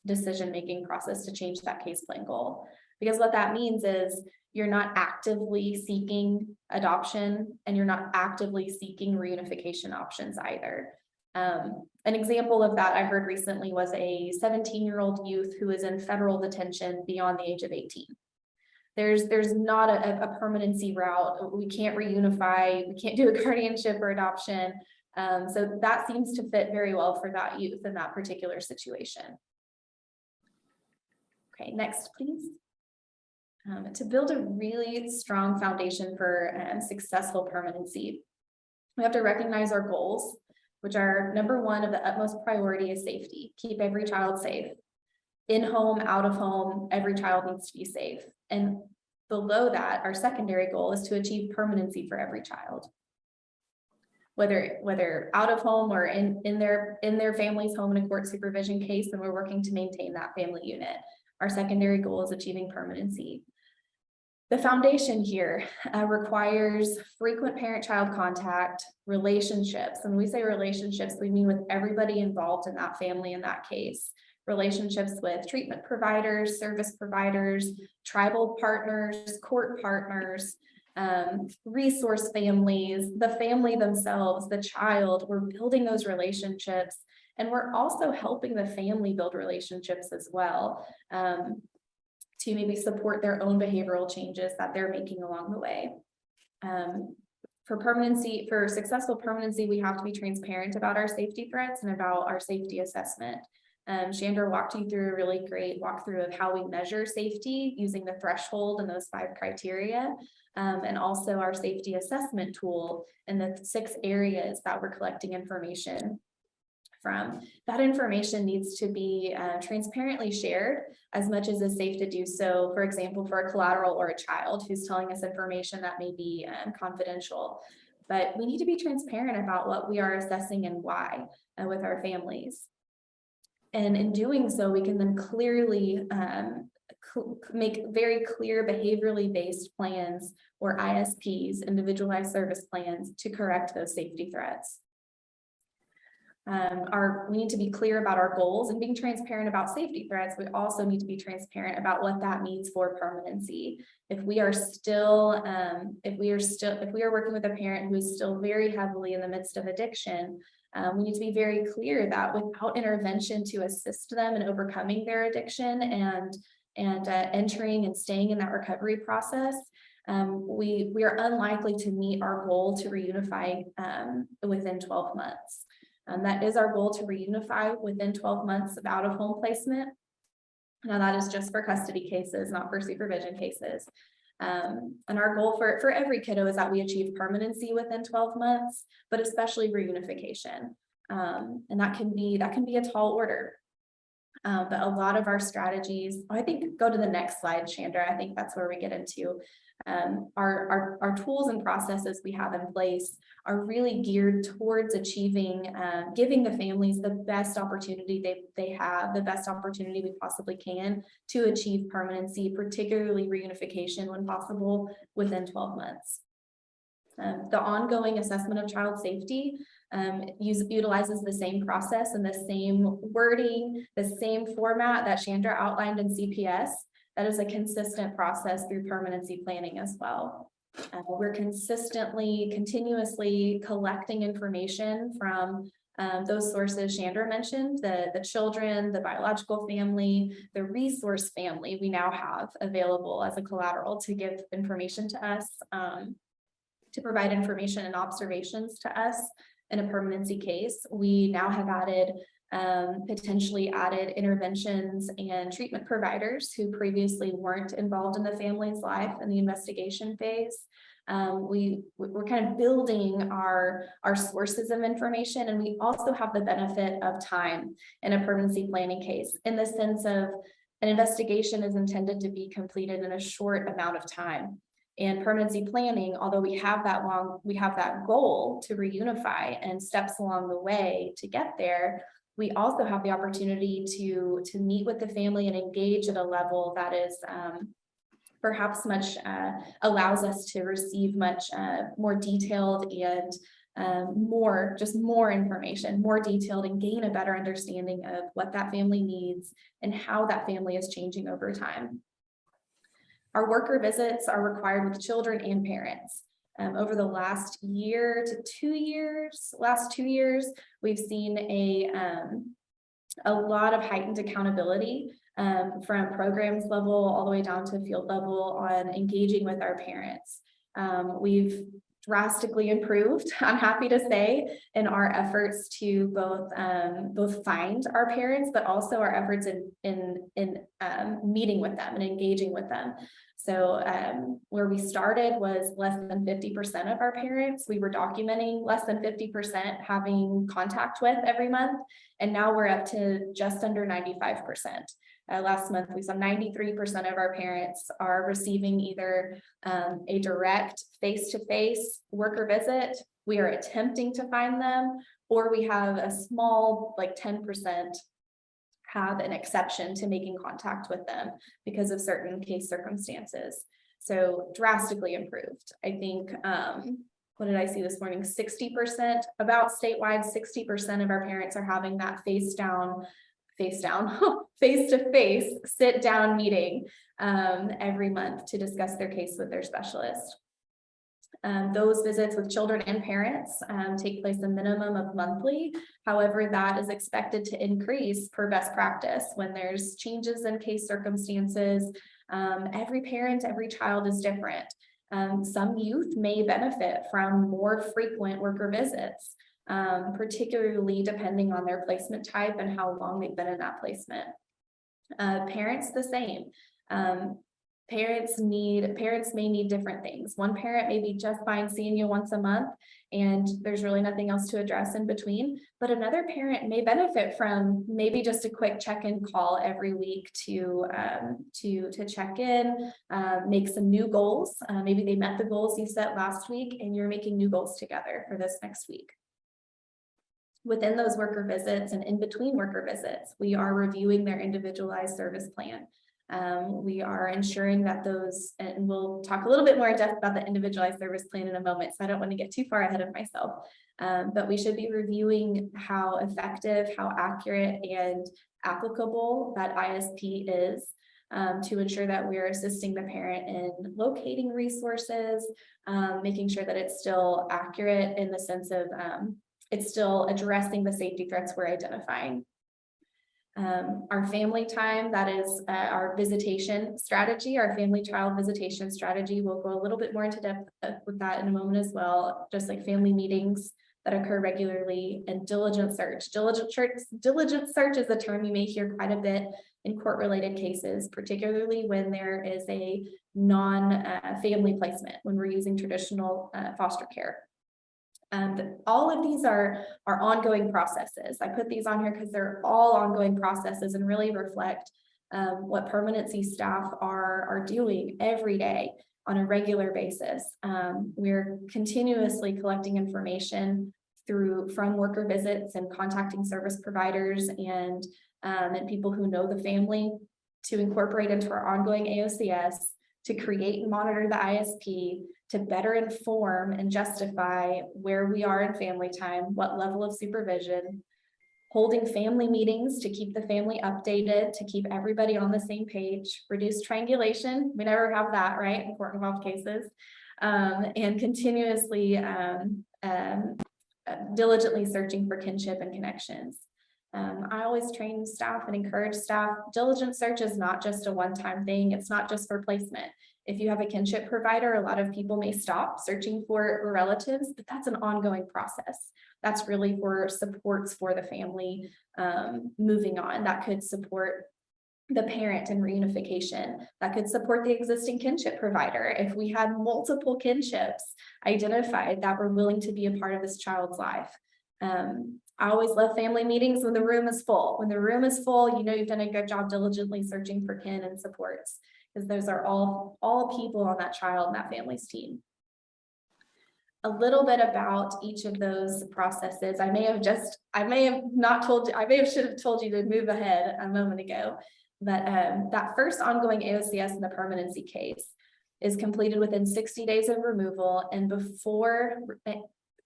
decision-making process to change that case plan goal. Because what that means is you're not actively seeking adoption and you're not actively seeking reunification options either. An example of that I heard recently was a 17-year-old youth who is in federal detention beyond the age of 18. There's not a permanency route. We can't reunify, we can't do a guardianship or adoption. So that seems to fit very well for that youth in that particular situation. Okay, next, please. To build a really strong foundation for successful permanency, we have to recognize our goals, which are number 1 of the utmost priority is safety. Keep every child safe. In home, out of home, every child needs to be safe. And below that, our secondary goal is to achieve permanency for every child. Whether out of home or in their family's home in a court supervision case, and we're working to maintain that family unit. Our secondary goal is achieving permanency. The foundation here requires frequent parent-child contact, relationships. And when we say relationships, we mean with everybody involved in that family in that case. Relationships with treatment providers, service providers, tribal partners, court partners, resource families, the family themselves, the child. We're building those relationships. And we're also helping the family build relationships as well. To maybe support their own behavioral changes that they're making along the way. For successful permanency, we have to be transparent about our safety threats and about our safety assessment. Chandra walked you through a really great walkthrough of how we measure safety using the threshold and those 5 criteria, and also our safety assessment tool and the 6 areas that we're collecting information from. That information needs to be transparently shared as much as is safe to do so, for example, for a collateral or a child who's telling us information that may be confidential. But we need to be transparent about what we are assessing and why with our families. And in doing so, we can then clearly make very clear behaviorally based plans or ISPs, individualized service plans, to correct those safety threats. We need to be clear about our goals and being transparent about safety threats. We also need to be transparent about what that means for permanency. If we are working with a parent who is still very heavily in the midst of addiction, we need to be very clear that without intervention to assist them in overcoming their addiction and entering and staying in that recovery process, we are unlikely to meet our goal to reunify within 12 months. That is our goal, to reunify within 12 months of out of home placement. Now that is just for custody cases, not for supervision cases. And our goal for every kiddo is that we achieve permanency within 12 months, but especially reunification. And that can be a tall order. But a lot of our strategies, I think, go to the next slide, Chandra. I think that's where we get into our tools and processes we have in place are really geared towards achieving, giving the families the best opportunity they have, the best opportunity we possibly can to achieve permanency, particularly reunification when possible within 12 months. The ongoing assessment of child safety utilizes the same process and the same wording, the same format that Chandra outlined in CPS. That is a consistent process through permanency planning as well. We're continuously collecting information from those sources Chandra mentioned, the children, the biological family, the resource family we now have available as a collateral to give information to us, to provide information and observations to us in a permanency case. We now have potentially added interventions and treatment providers who previously weren't involved in the family's life in the investigation phase. We're kind of building our sources of information, and we also have the benefit of time in a permanency planning case, in the sense of an investigation is intended to be completed in a short amount of time. And permanency planning, although we have that goal to reunify and steps along the way to get there, we also have the opportunity to meet with the family and engage at a level that is perhaps allows us to receive much more detailed and more information, more detailed, and gain a better understanding of what that family needs and how that family is changing over time. Our worker visits are required with children and parents. Over the last 2 years, we've seen a lot of heightened accountability from programs level all the way down to field level on engaging with our parents. We've drastically improved, I'm happy to say, in our efforts to both find our parents, but also our efforts in meeting with them and engaging with them. So where we started was less than 50% of our parents we were documenting, less than 50% having contact with every month, and now we're up to just under 95%. Last month, we saw 93% of our parents are receiving either a direct face-to-face worker visit, we are attempting to find them, or we have a small, like 10% have an exception to making contact with them because of certain case circumstances. So drastically improved. I think, what did I see this morning? 60%, about statewide, 60% of our parents are having that face-to-face sit-down meeting every month to discuss their case with their specialist. Those visits with children and parents take place a minimum of monthly. However, that is expected to increase per best practice when there's changes in case circumstances. Every parent, every child is different. Some youth may benefit from more frequent worker visits, particularly depending on their placement type and how long they've been in that placement. Parents, the same. Parents may need different things. One parent may be just fine seeing you once a month and there's really nothing else to address in between, but another parent may benefit from maybe just a quick check-in call every week to check in, make some new goals. Maybe they met the goals you set last week and you're making new goals together for this next week. Within those worker visits and in between worker visits, we are reviewing their individualized service plan. We are ensuring that those, and we'll talk a little bit more in depth about the individualized service plan in a moment, so I don't want to get too far ahead of myself. But we should be reviewing how effective, how accurate, and applicable that ISP is, to ensure that we're assisting the parent in locating resources, making sure that it's still accurate in the sense of it's still addressing the safety threats we're identifying. Our family time, that is our visitation strategy, our family child visitation strategy. We'll go a little bit more into depth with that in a moment as well, just like family meetings that occur regularly, and diligent search. Diligent search is a term you may hear quite a bit in court-related cases, particularly when there is a non-family placement, when we're using traditional foster care. All of these are ongoing processes. I put these on here because they're all ongoing processes and really reflect what permanency staff are doing every day on a regular basis. We're continuously collecting information from worker visits and contacting service providers and people who know the family to incorporate into our ongoing AOCS, to create and monitor the ISP, to better inform and justify where we are in family time, what level of supervision, holding family meetings to keep the family updated, to keep everybody on the same page, reduce triangulation. We never have that, right, in court involved cases, and continuously diligently searching for kinship and connections. I always train staff and encourage staff. Diligent search is not just a one-time thing. It's not just for placement. If you have a kinship provider, a lot of people may stop searching for relatives, but that's an ongoing process. That's really for supports for the family moving on. That could support the parent in reunification. That could support the existing kinship provider. If we had multiple kinships identified that were willing to be a part of this child's life. I always love family meetings when the room is full. When the room is full, you know you've done a good job diligently searching for kin and supports, because those are all people on that child and that family's team. A little bit about each of those processes. I may have should have told you to move ahead a moment ago, but that first ongoing AOCS in the permanency case is completed within 60 days of removal and before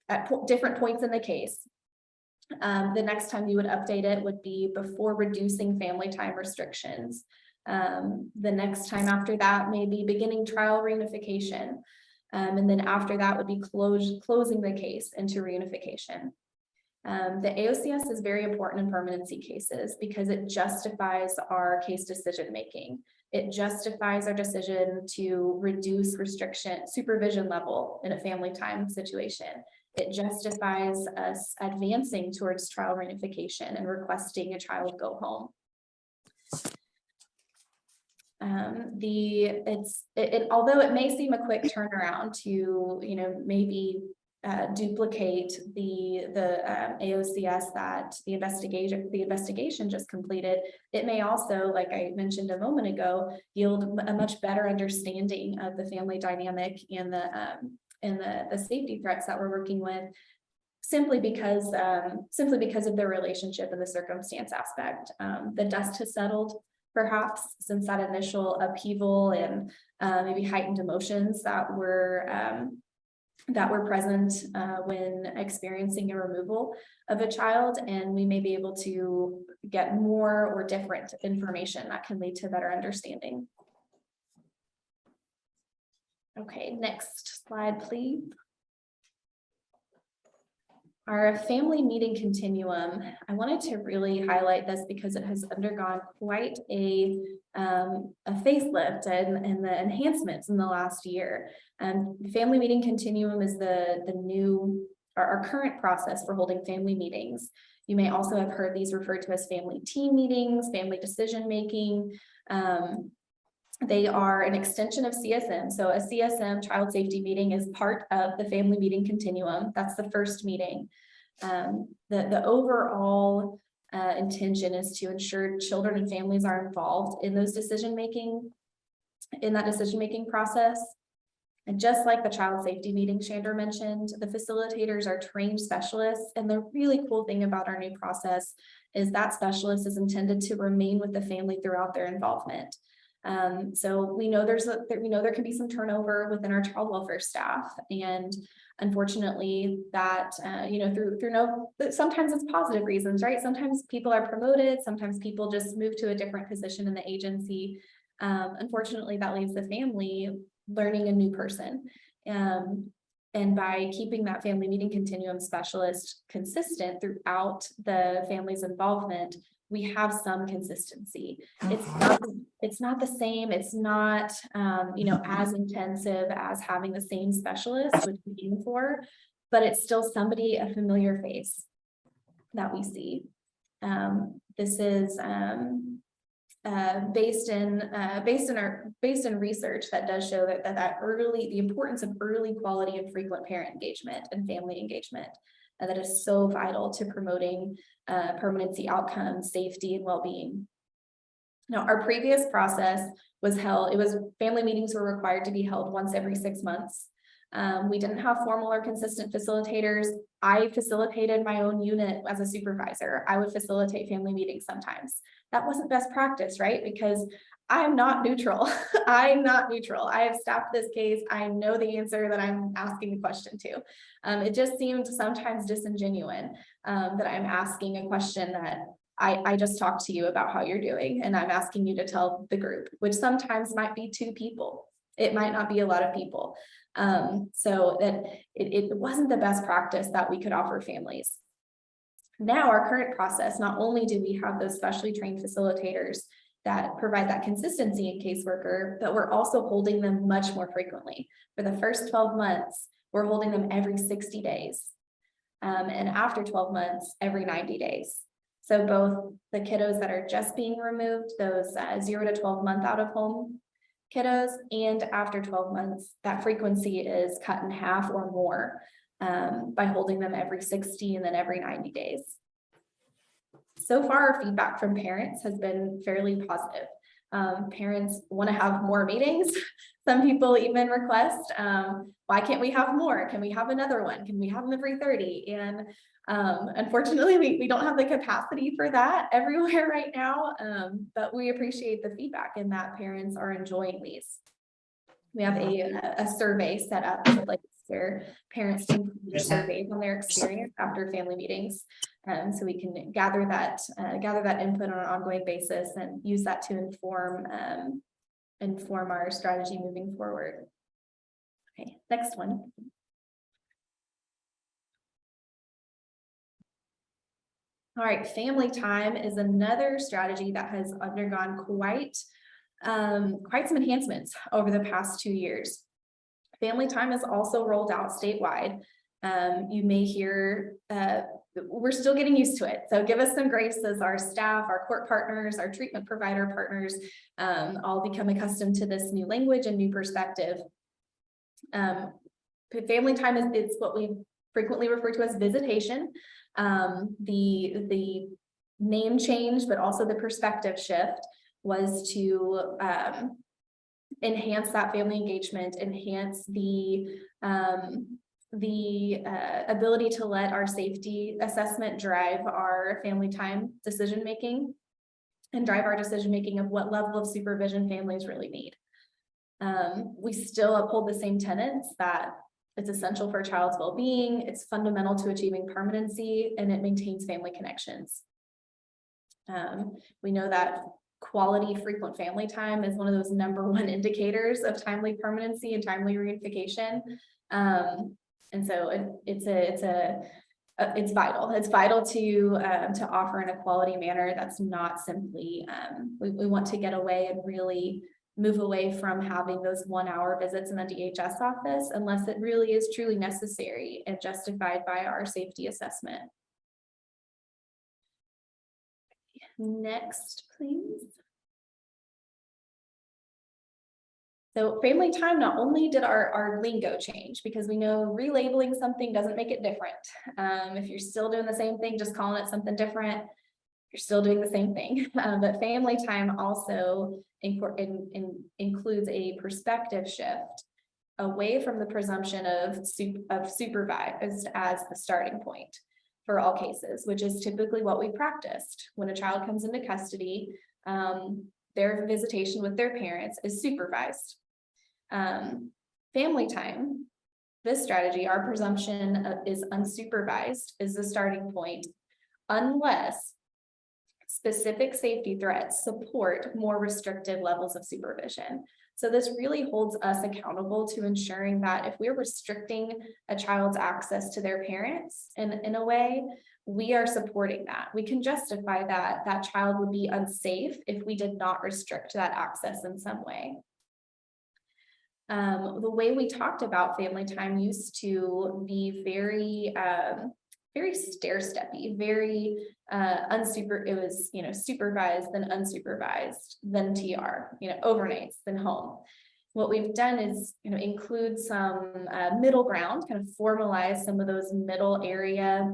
at different points in the case. The next time you would update it would be before reducing family time restrictions. The next time after that may be beginning trial reunification. And then after that would be closing the case into reunification. The AOCS is very important in permanency cases because it justifies our case decision making. It justifies our decision to reduce supervision level in a family time situation. It justifies us advancing towards trial reunification and requesting a child go home. Although it may seem a quick turnaround to, maybe duplicate the AOCS that the investigation just completed, it may also, like I mentioned a moment ago, yield a much better understanding of the family dynamic and the safety threats that we're working with, simply because of their relationship and the circumstance aspect. The dust has settled, perhaps, since that initial upheaval and maybe heightened emotions that were present when experiencing a removal of a child, and we may be able to get more or different information that can lead to better understanding. Okay, next slide, please. Our family meeting continuum. I wanted to really highlight this because it has undergone quite a facelift and the enhancements in the last year. Family meeting continuum is our current process for holding family meetings. You may also have heard these referred to as family team meetings, family decision making. They are an extension of CSM. So a CSM, child safety meeting, is part of the family meeting continuum. That's the first meeting. The overall intention is to ensure children and families are involved in that decision-making process. And just like the child safety meeting Chandra mentioned, the facilitators are trained specialists. And the really cool thing about our new process is that specialist is intended to remain with the family throughout their involvement. So we know there can be some turnover within our child welfare staff, and unfortunately that, sometimes it's positive reasons, right? Sometimes people are promoted, sometimes people just move to a different position in the agency. Unfortunately, that leaves the family learning a new person. And by keeping that family meeting continuum specialist consistent throughout the family's involvement, we have some consistency. It's not the same. It's not, as intensive as having the same specialist, which we aim for, but it's still somebody, a familiar face that we see. This is based in research that does show that the importance of early, quality, and frequent parent engagement and family engagement, and that is so vital to promoting permanency outcomes, safety, and well-being. Now, our previous process was family meetings were required to be held once every 6 months. We didn't have formal or consistent facilitators. I facilitated my own unit as a supervisor. I would facilitate family meetings sometimes. That wasn't best practice, right? Because I'm not neutral. I'm not neutral. I have staffed this case. I know the answer that I'm asking the question to. It just seemed sometimes disingenuous that I'm asking a question that I just talked to you about how you're doing, and I'm asking you to tell the group, which sometimes might be 2 people. It might not be a lot of people. So that it wasn't the best practice that we could offer families. Now, our current process, not only do we have those specially trained facilitators that provide that consistency in caseworker, but we're also holding them much more frequently. For the first 12 months, we're holding them every 60 days. And after 12 months, every 90 days. So both the kiddos that are just being removed, those 0 to 12 month out of home kiddos, and after 12 months, that frequency is cut in half or more by holding them every 60 and then every 90 days. So far, our feedback from parents has been fairly positive. Parents want to have more meetings. Some people even request, why can't we have more? Can we have another one? Can we have them every 30? And unfortunately, we don't have the capacity for that everywhere right now, but we appreciate the feedback and that parents are enjoying these. We have a survey set up where parents can survey on their experience after family meetings. So we can gather that input on an ongoing basis and use that to inform our strategy moving forward. Okay, next one. All right, family time is another strategy that has undergone quite some enhancements over the past 2 years. Family time is also rolled out statewide. You may hear, we're still getting used to it. So give us some grace as our staff, our court partners, our treatment provider partners, all become accustomed to this new language and new perspective. Family time is what we frequently refer to as visitation. The name change, but also the perspective shift was to enhance that family engagement, enhance the ability to let our safety assessment drive our family time decision making and drive our decision making of what level of supervision families really need. We still uphold the same tenets that it's essential for a child's well-being, it's fundamental to achieving permanency, and it maintains family connections. We know that quality, frequent family time is one of those #1 indicators of timely permanency and timely reunification. And so it's vital. It's vital to offer in a quality manner that's not simply, we want to get away and really move away from having those 1-hour visits in the DHS office unless it really is truly necessary and justified by our safety assessment. Next, please. So family time, not only did our lingo change, because we know relabeling something doesn't make it different. If you're still doing the same thing, just calling it something different, you're still doing the same thing. But family time also includes a perspective shift away from the presumption of supervised as the starting point for all cases, which is typically what we practiced. When a child comes into custody, their visitation with their parents is supervised. Family time, this strategy, our presumption is unsupervised is the starting point, unless specific safety threats support more restrictive levels of supervision. So this really holds us accountable to ensuring that if we're restricting a child's access to their parents in a way, we are supporting that. We can justify that that child would be unsafe if we did not restrict that access in some way. The way we talked about family time used to be very stair-steppy, very it was, you know, supervised, then unsupervised, then TR, you know, overnights, then home. What we've done is, you know, include some middle ground, kind of formalize some of those middle area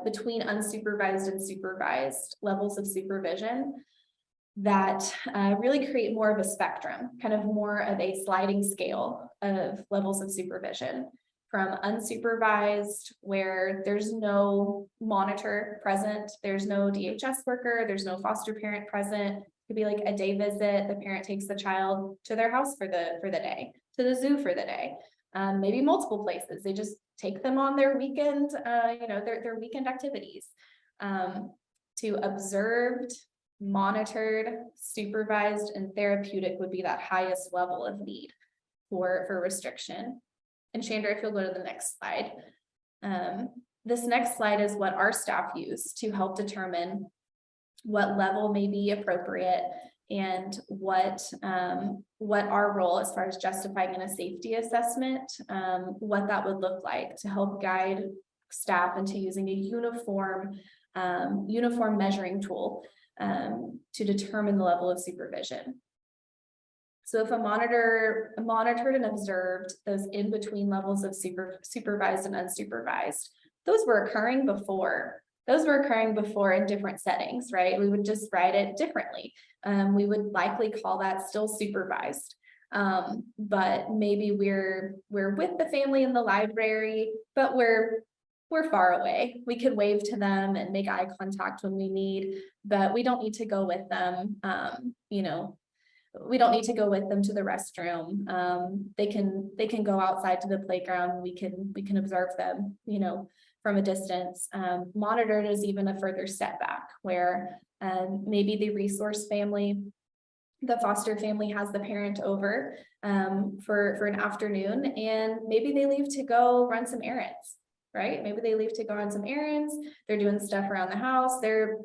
between unsupervised and supervised levels of supervision that really create more of a spectrum, kind of more of a sliding scale of levels of supervision. From unsupervised, where there's no monitor present, there's no DHS worker, there's no foster parent present. It could be like a day visit. The parent takes the child to their house for the day, to the zoo for the day, maybe multiple places. They just take them on their weekend, you know, their weekend activities. To observed, monitored, supervised, and therapeutic would be that highest level of need for restriction. And Chandra, if you'll go to the next slide. This next slide is what our staff use to help determine what level may be appropriate and what our role as far as justifying in a safety assessment, what that would look like to help guide staff into using a uniform measuring tool to determine the level of supervision. So if a monitored and observed those in between levels of supervised and unsupervised, those were occurring before. Those were occurring before in different settings, right? We would just write it differently. We would likely call that still supervised. But maybe we're with the family in the library, but we're far away. We could wave to them and make eye contact when we need, but we don't need to go with them. You know, we don't need to go with them to the restroom. They can go outside to the playground. We can observe them, you know, from a distance. Monitored is even a further step back, where maybe the resource family, the foster family, has the parent over for an afternoon, and maybe they leave to go run some errands, right? Maybe they leave to go run some errands. They're doing stuff around the house. They're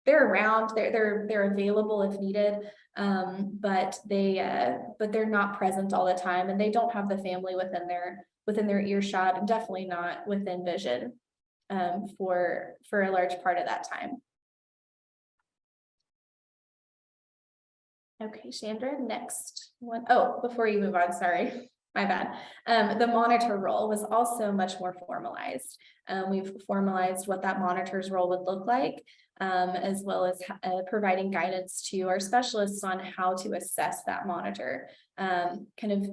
around. They're available if needed, but they're not present all the time, and they don't have the family within their earshot, and definitely not within vision for a large part of that time. Okay, Chandra, next one. Oh, before you move on, sorry, my bad. The monitor role was also much more formalized. We've formalized what that monitor's role would look like, as well as providing guidance to our specialists on how to assess that monitor, kind of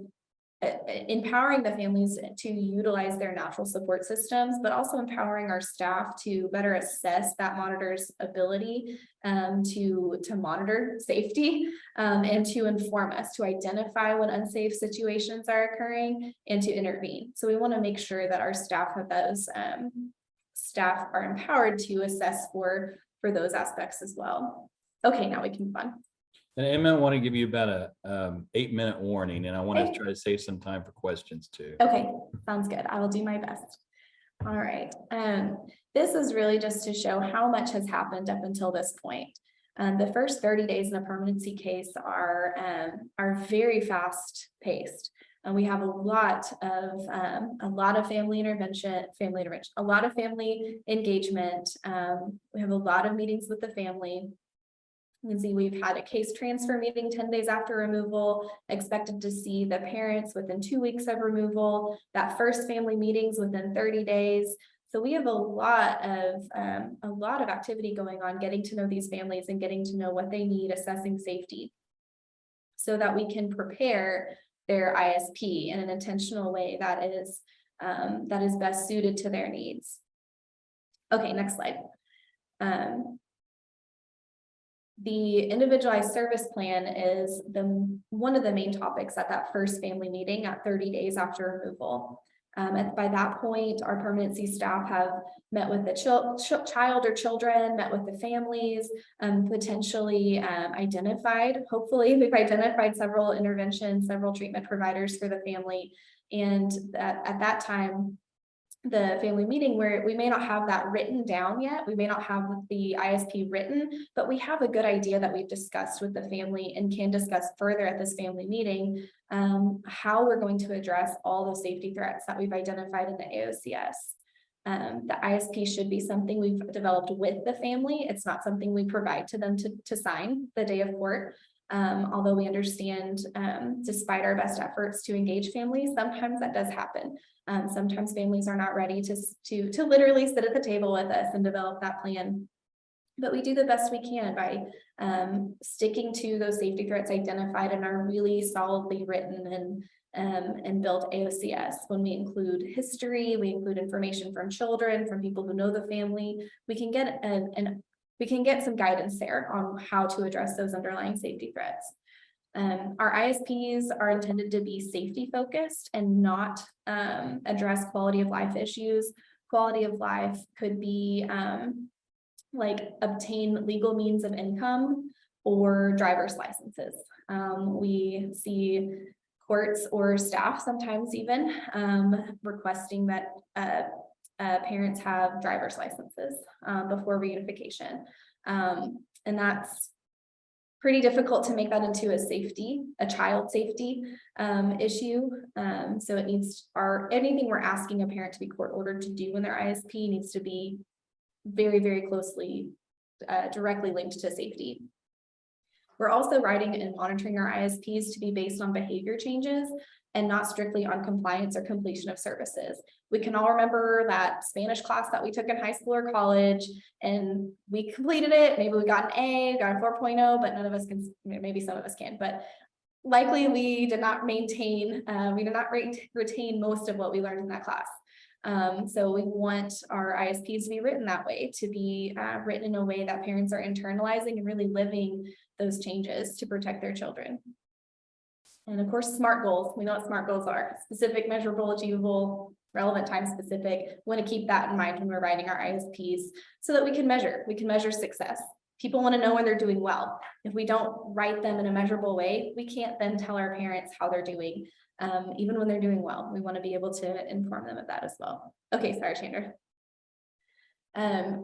empowering the families to utilize their natural support systems, but also empowering our staff to better assess that monitor's ability to monitor safety and to inform us, to identify when unsafe situations are occurring and to intervene. So we want to make sure that our staff have those staff are empowered to assess for those aspects as well. Okay, now we can move on. And Emma, I want to give you about a 8-minute warning, and I want to try to save some time for questions too. Okay, sounds good. I will do my best. All right. This is really just to show how much has happened up until this point. The first 30 days in a permanency case are very fast paced. And we have a lot of family intervention, a lot of family engagement. We have a lot of meetings with the family. You can see we've had a case transfer meeting 10 days after removal, expected to see the parents within 2 weeks of removal, that first family meetings within 30 days. So we have a lot of activity going on, getting to know these families and getting to know what they need, assessing safety, so that we can prepare their ISP in an intentional way that is best suited to their needs. Okay, next slide. The individualized service plan is one of the main topics at that first family meeting at 30 days after removal. By that point, our permanency staff have met with the child or children, met with the families, potentially identified, hopefully we've identified several interventions, several treatment providers for the family. And at that time, the family meeting, where we may not have that written down yet, we may not have the ISP written, but we have a good idea that we've discussed with the family and can discuss further at this family meeting, how we're going to address all those safety threats that we've identified in the AOCS. The ISP should be something we've developed with the family. It's not something we provide to them to sign the day of court. Although we understand, despite our best efforts to engage families, sometimes that does happen. Sometimes families are not ready to literally sit at the table with us and develop that plan. But we do the best we can by sticking to those safety threats identified in our really solidly written and built AOCS. When we include history, we include information from children, from people who know the family, we can get some guidance there on how to address those underlying safety threats. Our ISPs are intended to be safety focused and not address quality of life issues. Quality of life could be like obtain legal means of income or driver's licenses. We see courts or staff sometimes even requesting that parents have driver's licenses before reunification. And that's pretty difficult to make that into a child safety issue. So it needs anything we're asking a parent to be court ordered to do in their ISP needs to be very, very closely, directly linked to safety. We're also writing and monitoring our ISPs to be based on behavior changes and not strictly on compliance or completion of services. We can all remember that Spanish class that we took in high school or college, and we completed it. Maybe we got an A, got a 4.0, but none of us can, maybe some of us can, but likely we did not retain most of what we learned in that class. So we want our ISPs to be written that way, to be written in a way that parents are internalizing and really living those changes to protect their children. And of course, SMART goals. We know what SMART goals are: specific, measurable, achievable, relevant, time specific. We want to keep that in mind when we're writing our ISPs so that we can measure success. People want to know when they're doing well. If we don't write them in a measurable way, we can't then tell our parents how they're doing. Even when they're doing well, we want to be able to inform them of that as well. Okay, sorry, Chandra.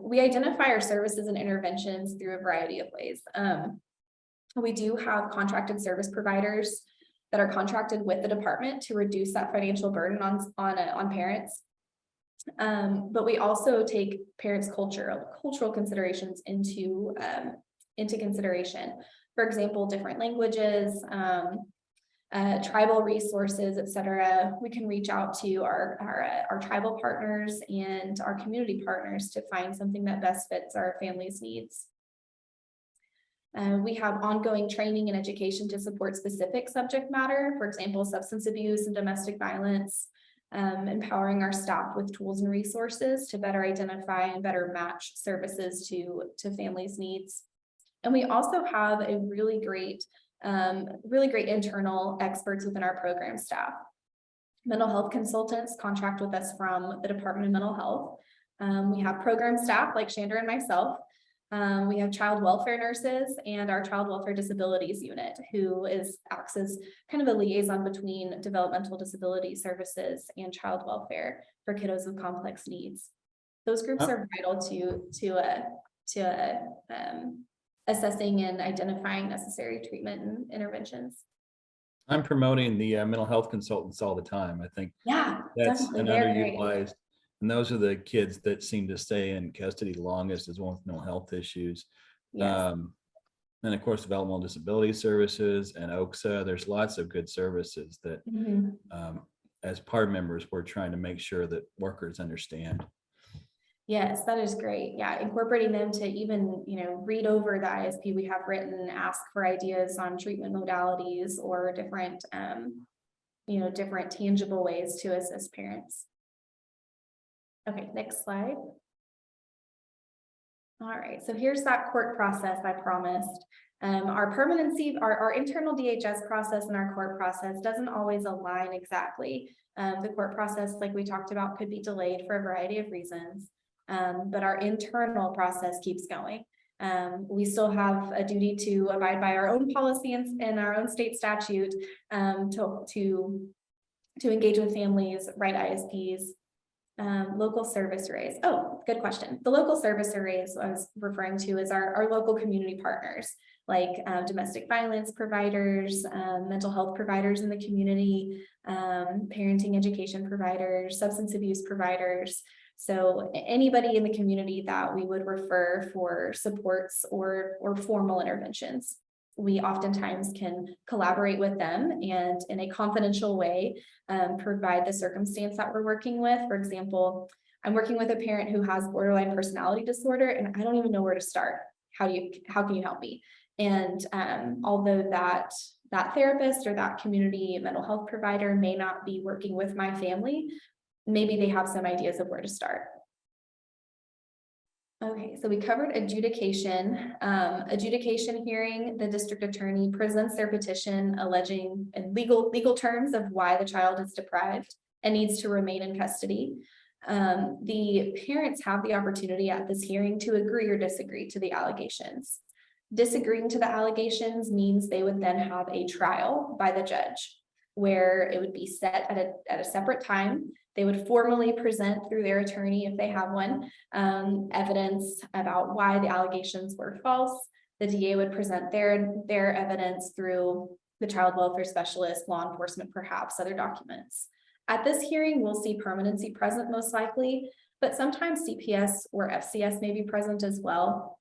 We identify our services and interventions through a variety of ways. We do have contracted service providers that are contracted with the department to reduce that financial burden on parents. But we also take parents' cultural considerations into consideration. For example, different languages, tribal resources, etc. We can reach out to our tribal partners and our community partners to find something that best fits our family's needs. We have ongoing training and education to support specific subject matter, for example, substance abuse and domestic violence, empowering our staff with tools and resources to better identify and better match services to families' needs. And we also have a really great internal experts within our program staff. Mental health consultants contract with us from the Department of Mental Health. We have program staff like Chandra and myself. We have child welfare nurses and our child welfare disabilities unit, who acts as kind of a liaison between developmental disability services and child welfare for kiddos with complex needs. Those groups are vital to assessing and identifying necessary treatment and interventions. I'm promoting the mental health consultants all the time. I think that's an underutilized, and those are the kids that seem to stay in custody longest, as well as mental health issues. Yes. And of course, developmental disability services and OXA. There's lots of good services that, as PARB members, we're trying to make sure that workers understand. Yes, that is great. Yeah, incorporating them to even, read over the ISP we have written, ask for ideas on treatment modalities or different, different tangible ways to assist parents. Okay, next slide. All right, so here's that court process I promised. Our permanency, our internal DHS process and our court process doesn't always align exactly. The court process, like we talked about, could be delayed for a variety of reasons, but our internal process keeps going. We still have a duty to abide by our own policy and our own state statute to engage with families, write ISPs. Local service arrays. Oh, good question. The local service arrays I was referring to is our local community partners, like domestic violence providers, mental health providers in the community, parenting education providers, substance abuse providers. So anybody in the community that we would refer for supports or formal interventions. We oftentimes can collaborate with them and in a confidential way provide the circumstance that we're working with. For example, I'm working with a parent who has borderline personality disorder and I don't even know where to start. How can you help me? And although that therapist or that community mental health provider may not be working with my family, maybe they have some ideas of where to start. Okay, so we covered adjudication. Adjudication hearing, the district attorney presents their petition alleging in legal terms of why the child is deprived and needs to remain in custody. The parents have the opportunity at this hearing to agree or disagree to the allegations. Disagreeing to the allegations means they would then have a trial by the judge where it would be set at a separate time. They would formally present through their attorney, if they have one, evidence about why the allegations were false. The DA would present their evidence through the child welfare specialist, law enforcement, perhaps other documents. At this hearing, we'll see permanency present most likely, but sometimes CPS or FCS may be present as well.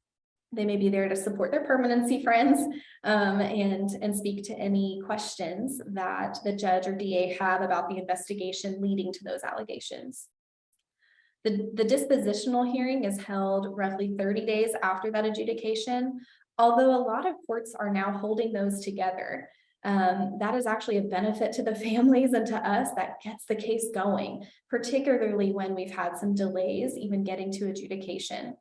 They may be there to support their permanency friends and speak to any questions that the judge or DA have about the investigation leading to those allegations. The dispositional hearing is held roughly 30 days after that adjudication, although a lot of courts are now holding those together. That is actually a benefit to the families and to us that gets the case going, particularly when we've had some delays even getting to adjudication.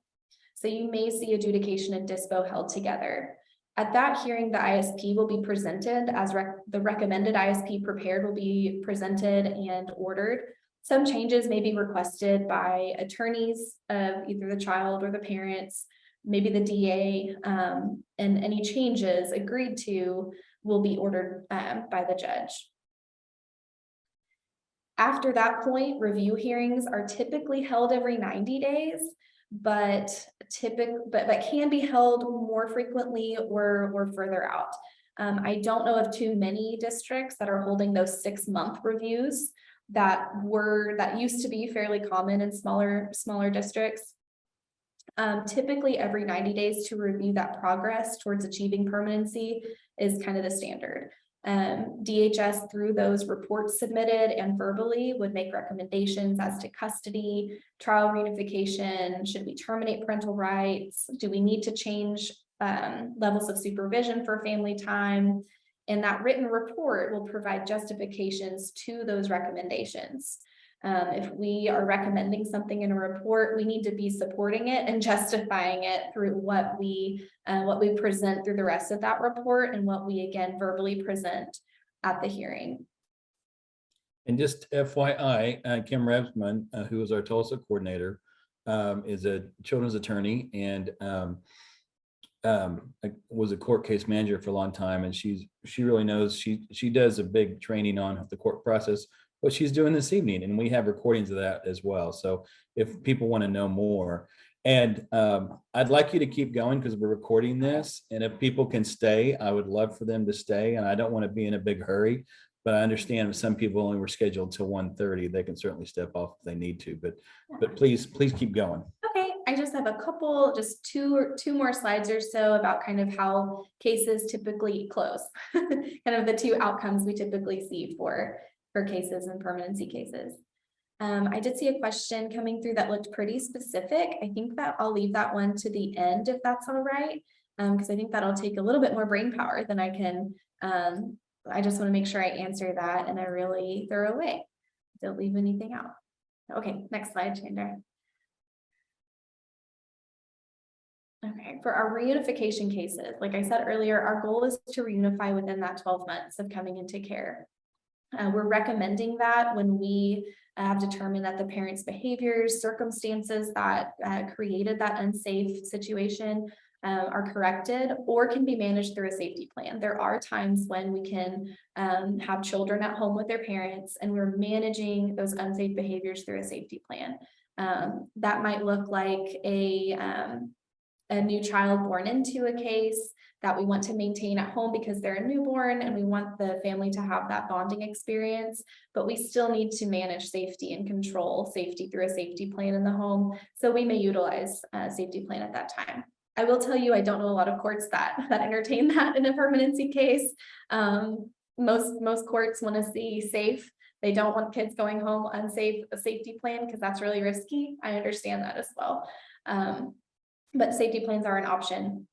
So you may see adjudication and dispo held together. At that hearing, the ISP will be presented as the recommended ISP prepared will be presented and ordered. Some changes may be requested by attorneys of either the child or the parents, maybe the DA, and any changes agreed to will be ordered by the judge. After that point, review hearings are typically held every 90 days. But can be held more frequently or further out. I don't know of too many districts that are holding those 6-month reviews that used to be fairly common in smaller districts. Typically every 90 days to review that progress towards achieving permanency is kind of the standard. DHS, through those reports submitted and verbally, would make recommendations as to custody, trial reunification, should we terminate parental rights, do we need to change levels of supervision for family time, and that written report will provide justifications to those recommendations. If we are recommending something in a report, we need to be supporting it and justifying it through what we present through the rest of that report and what we again verbally present at the hearing. And just FYI, Kim Rebsman, who is our Tulsa coordinator, is a children's attorney and was a court case manager for a long time, and she really knows. She does a big training on the court process, what she's doing this evening, and we have recordings of that as well. So if people want to know more, and I'd like you to keep going because we're recording this, and if people can stay, I would love for them to stay, and I don't want to be in a bbig hurry, but I understand if some people only were scheduled till 1:30, they can certainly step off if they need to, but please keep going. Okay, I just have a couple, just two more slides or so about kind of how cases typically close, kind of the two outcomes we typically see for cases and permanency cases. I did see a question coming through that looked pretty specific. I think that I'll leave that one to the end if that's all right, because I think that'll take a little bit more brain power than I can. I just want to make sure I answer that in a really thorough way. Don't leave anything out. Okay, next slide, Chandra. Okay, for our reunification cases, like I said earlier, our goal is to reunify within that 12 months of coming into care. We're recommending that when we have determined that the parent's behaviors, circumstances that created that unsafe situation are corrected or can be managed through a safety plan. There are times when we can have children at home with their parents and we're managing those unsafe behaviors through a safety plan. That might look like a new child born into a case that we want to maintain at home because they're a newborn and we want the family to have that bonding experience, but we still need to manage safety and control safety through a safety plan in the home. So we may utilize a safety plan at that time. I will tell you, I don't know a lot of courts that entertain that in a permanency case. Most courts want to see safe. They don't want kids going home unsafe, a safety plan, because that's really risky. I understand that as well. But safety plans are an option.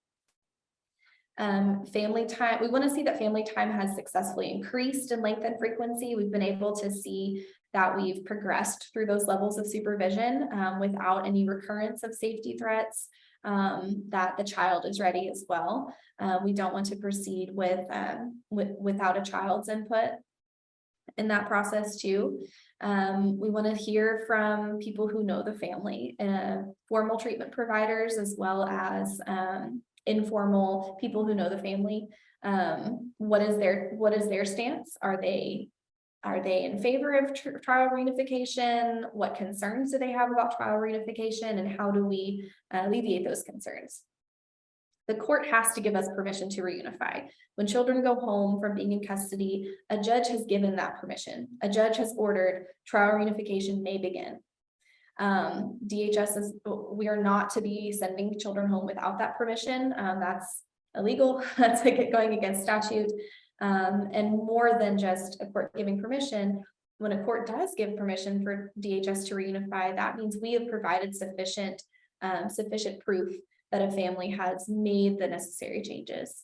Family time, we want to see that family time has successfully increased in length and frequency. We've been able to see that we've progressed through those levels of supervision without any recurrence of safety threats, that the child is ready as well. We don't want to proceed without a child's input in that process too. We want to hear from people who know the family, formal treatment providers, as well as informal people who know the family. What is their stance? Are they in favor of trial reunification? What concerns do they have about trial reunification, and how do we alleviate those concerns? The court has to give us permission to reunify. When children go home from being in custody, a judge has given that permission. A judge has ordered trial reunification may begin. DHS is, we are not to be sending children home without that permission. That's illegal. That's like going against statute. And more than just a court giving permission, when a court does give permission for DHS to reunify, that means we have provided sufficient proof that a family has made the necessary changes.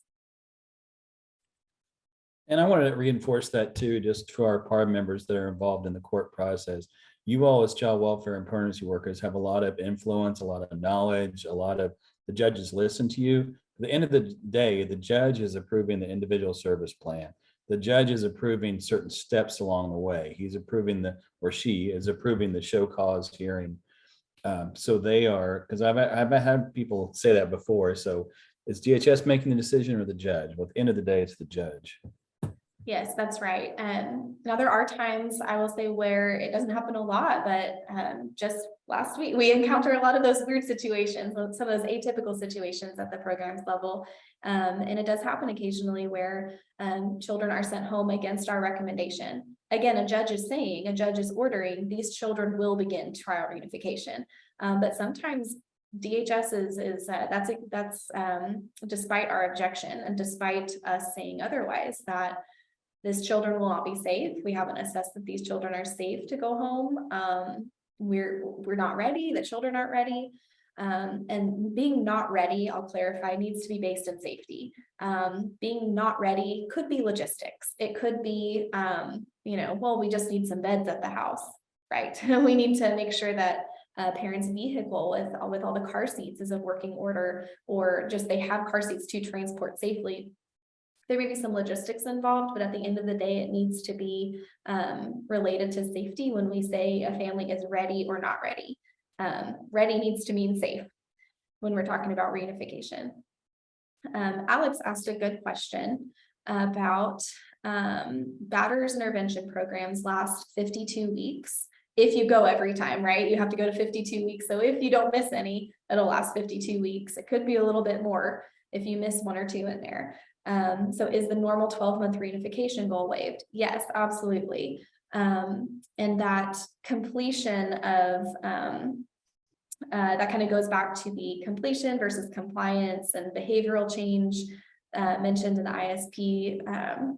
And I wanted to reinforce that too, just for our PARB members that are involved in the court process. You all as child welfare and permanency workers have a lot of influence, a lot of knowledge, the judges listen to you. At the end of the day, the judge is approving the individual service plan. The judge is approving certain steps along the way. He's approving she is approving the show cause hearing. So they are, because I've had people say that before. So is DHS making the decision or the judge? Well, at the end of the day, it's the judge. Yes, that's right. Now there are times, I will say, where it doesn't happen a lot, but just last week we encounter a lot of those weird situations, some of those atypical situations at the program's level. And it does happen occasionally where children are sent home against our recommendation. Again, a judge is ordering, these children will begin trial reunification. But sometimes DHS that's despite our objection and despite us saying otherwise, that these children will not be safe. We haven't assessed that these children are safe to go home. We're not ready. The children aren't ready. And being not ready, I'll clarify, needs to be based in safety. Being not ready could be logistics. It could be, well, we just need some beds at the house, right? We need to make sure that a parent's vehicle with all the car seats is in working order, or just they have car seats to transport safely. There may be some logistics involved, but at the end of the day, it needs to be related to safety when we say a family is ready or not ready. Ready needs to mean safe when we're talking about reunification. Alex asked a good question about batterers intervention programs last 52 weeks. If you go every time, right? You have to go to 52 weeks. So if you don't miss any, it'll last 52 weeks. It could be a little bit more if you miss one or two in there. So is the normal 12-month reunification goal waived? Yes, absolutely. And that completion of that kind of goes back to the completion versus compliance and behavioral change mentioned in the ISP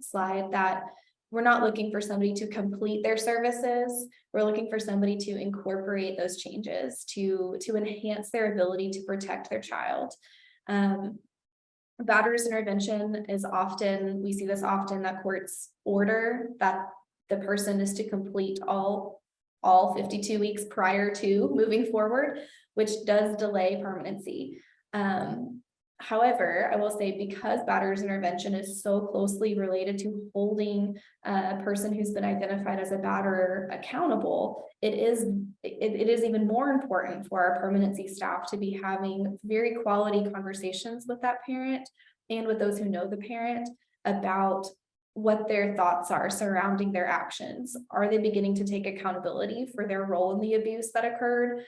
slide, that we're not looking for somebody to complete their services. We're looking for somebody to incorporate those changes to enhance their ability to protect their child. Batterers intervention is often, we see this often, that courts order that the person is to complete all 52 weeks prior to moving forward, which does delay permanency. However, I will say, because batterer's intervention is so closely related to holding a person who's been identified as a batterer accountable, it is even more important for our permanency staff to be having very quality conversations with that parent and with those who know the parent about what their thoughts are surrounding their actions. Are they beginning to take accountability for their role in the abuse that occurred?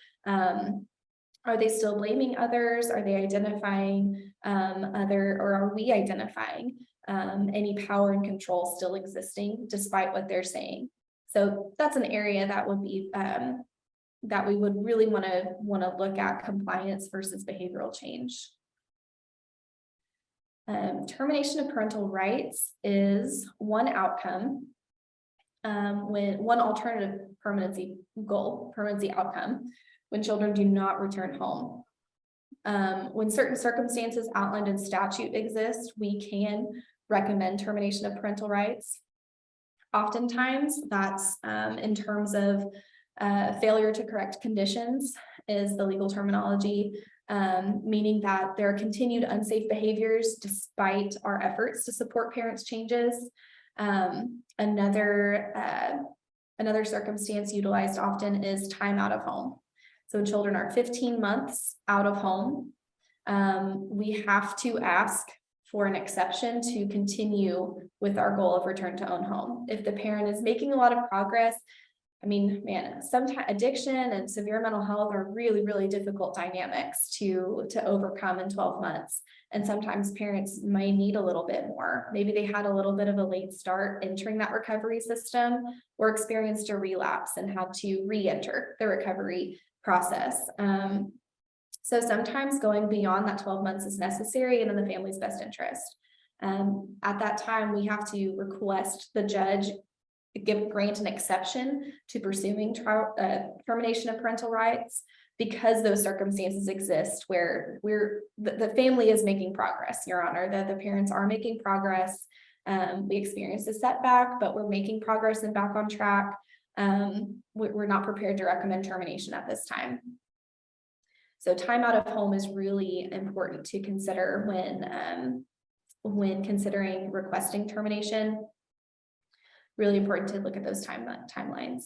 Are they still blaming others? Are they identifying or are we identifying any power and control still existing despite what they're saying? So that's an area that would be that we would really want to look at, compliance versus behavioral change. Termination of parental rights is one outcome when one alternative permanency outcome when children do not return home. When certain circumstances outlined in statute exist, we can recommend termination of parental rights. Oftentimes that's in terms of failure to correct conditions is the legal terminology, meaning that there are continued unsafe behaviors despite our efforts to support parents' changes. Another circumstance utilized often is time out of home. So children are 15 months out of home. We have to ask for an exception to continue with our goal of return to own home. If the parent is making a lot of progress, I mean, man, sometimes addiction and severe mental health are really, really difficult dynamics to overcome in 12 months. And sometimes parents may need a little bit more. Maybe they had a little bit of a late start entering that recovery system or experienced a relapse and had to re-enter the recovery process. So sometimes going beyond that 12 months is necessary and in the family's best interest. At that time, we have to request the judge grant an exception to pursuing termination of parental rights because those circumstances exist where the family is making progress, Your Honor, that the parents are making progress. We experienced a setback, but we're making progress and back on track. We're not prepared to recommend termination at this time. So time out of home is really important to consider when considering requesting termination. Really important to look at those timelines.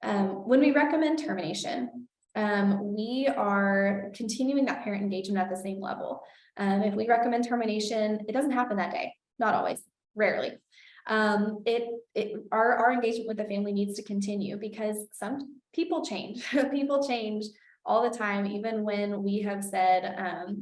When we recommend termination, we are continuing that parent engagement at the same level. If we recommend termination, it doesn't happen that day, not always, rarely. Our engagement with the family needs to continue because some people change. People change all the time, even when we have said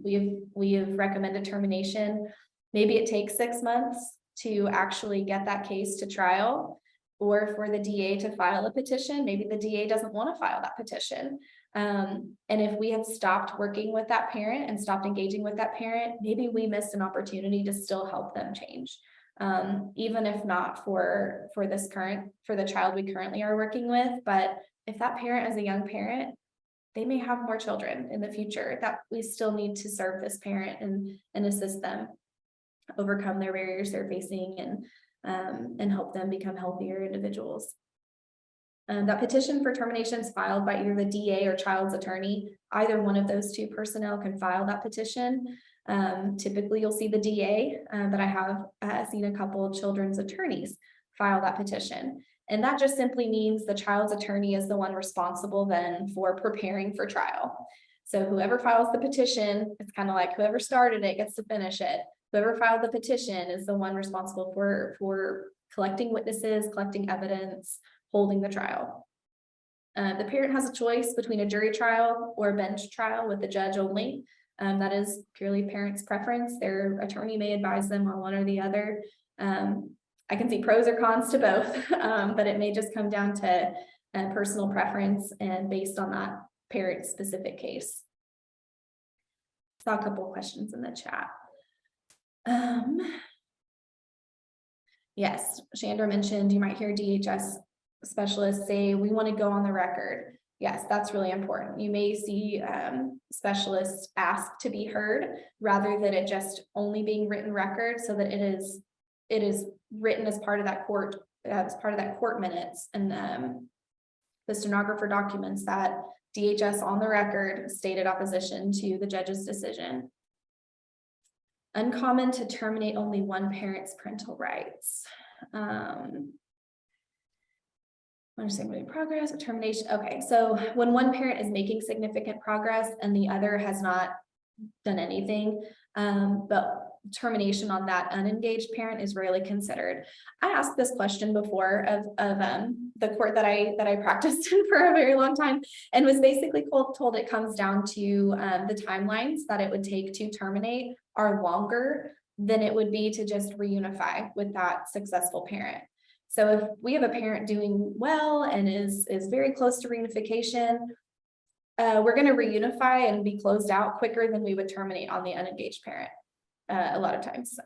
we have recommended termination. Maybe it takes 6 months to actually get that case to trial, or for the DA to file a petition. Maybe the DA doesn't want to file that petition. And if we have stopped working with that parent and stopped engaging with that parent, maybe we missed an opportunity to still help them change. Even if not for the child we currently are working with, but if that parent is a young parent, they may have more children in the future that we still need to serve this parent and assist them overcome their barriers they're facing and help them become healthier individuals. That petition for termination is filed by either the DA or child's attorney. Either one of those two personnel can file that petition. Typically you'll see the DA, but I have seen a couple of children's attorneys file that petition. And that just simply means the child's attorney is the one responsible then for preparing for trial. So whoever files the petition, it's kind of like whoever started it gets to finish it. Whoever filed the petition is the one responsible for collecting witnesses, collecting evidence, holding the trial. The parent has a choice between a jury trial or a bench trial with the judge only. That is purely parents' preference. Their attorney may advise them on one or the other. I can see pros or cons to both, but it may just come down to personal preference and based on that parent's specific case. Saw a couple of questions in the chat. Yes, Chandra mentioned you might hear DHS specialists say we want to go on the record. Yes, that's really important. You may see specialists ask to be heard rather than it just only being written record, so that it is written as part of that court minutes, and the stenographer documents that DHS on the record stated opposition to the judge's decision. Uncommon to terminate only one parent's parental rights. Understanding progress or termination. Okay, so when one parent is making significant progress and the other has not done anything, but termination on that unengaged parent is rarely considered. I asked this question before of the court that I practiced in for a very long time, and was basically told it comes down to the timelines that it would take to terminate are longer than it would be to just reunify with that successful parent. So if we have a parent doing well and is very close to reunification, we're going to reunify and be closed out quicker than we would terminate on the unengaged parent a lot of times.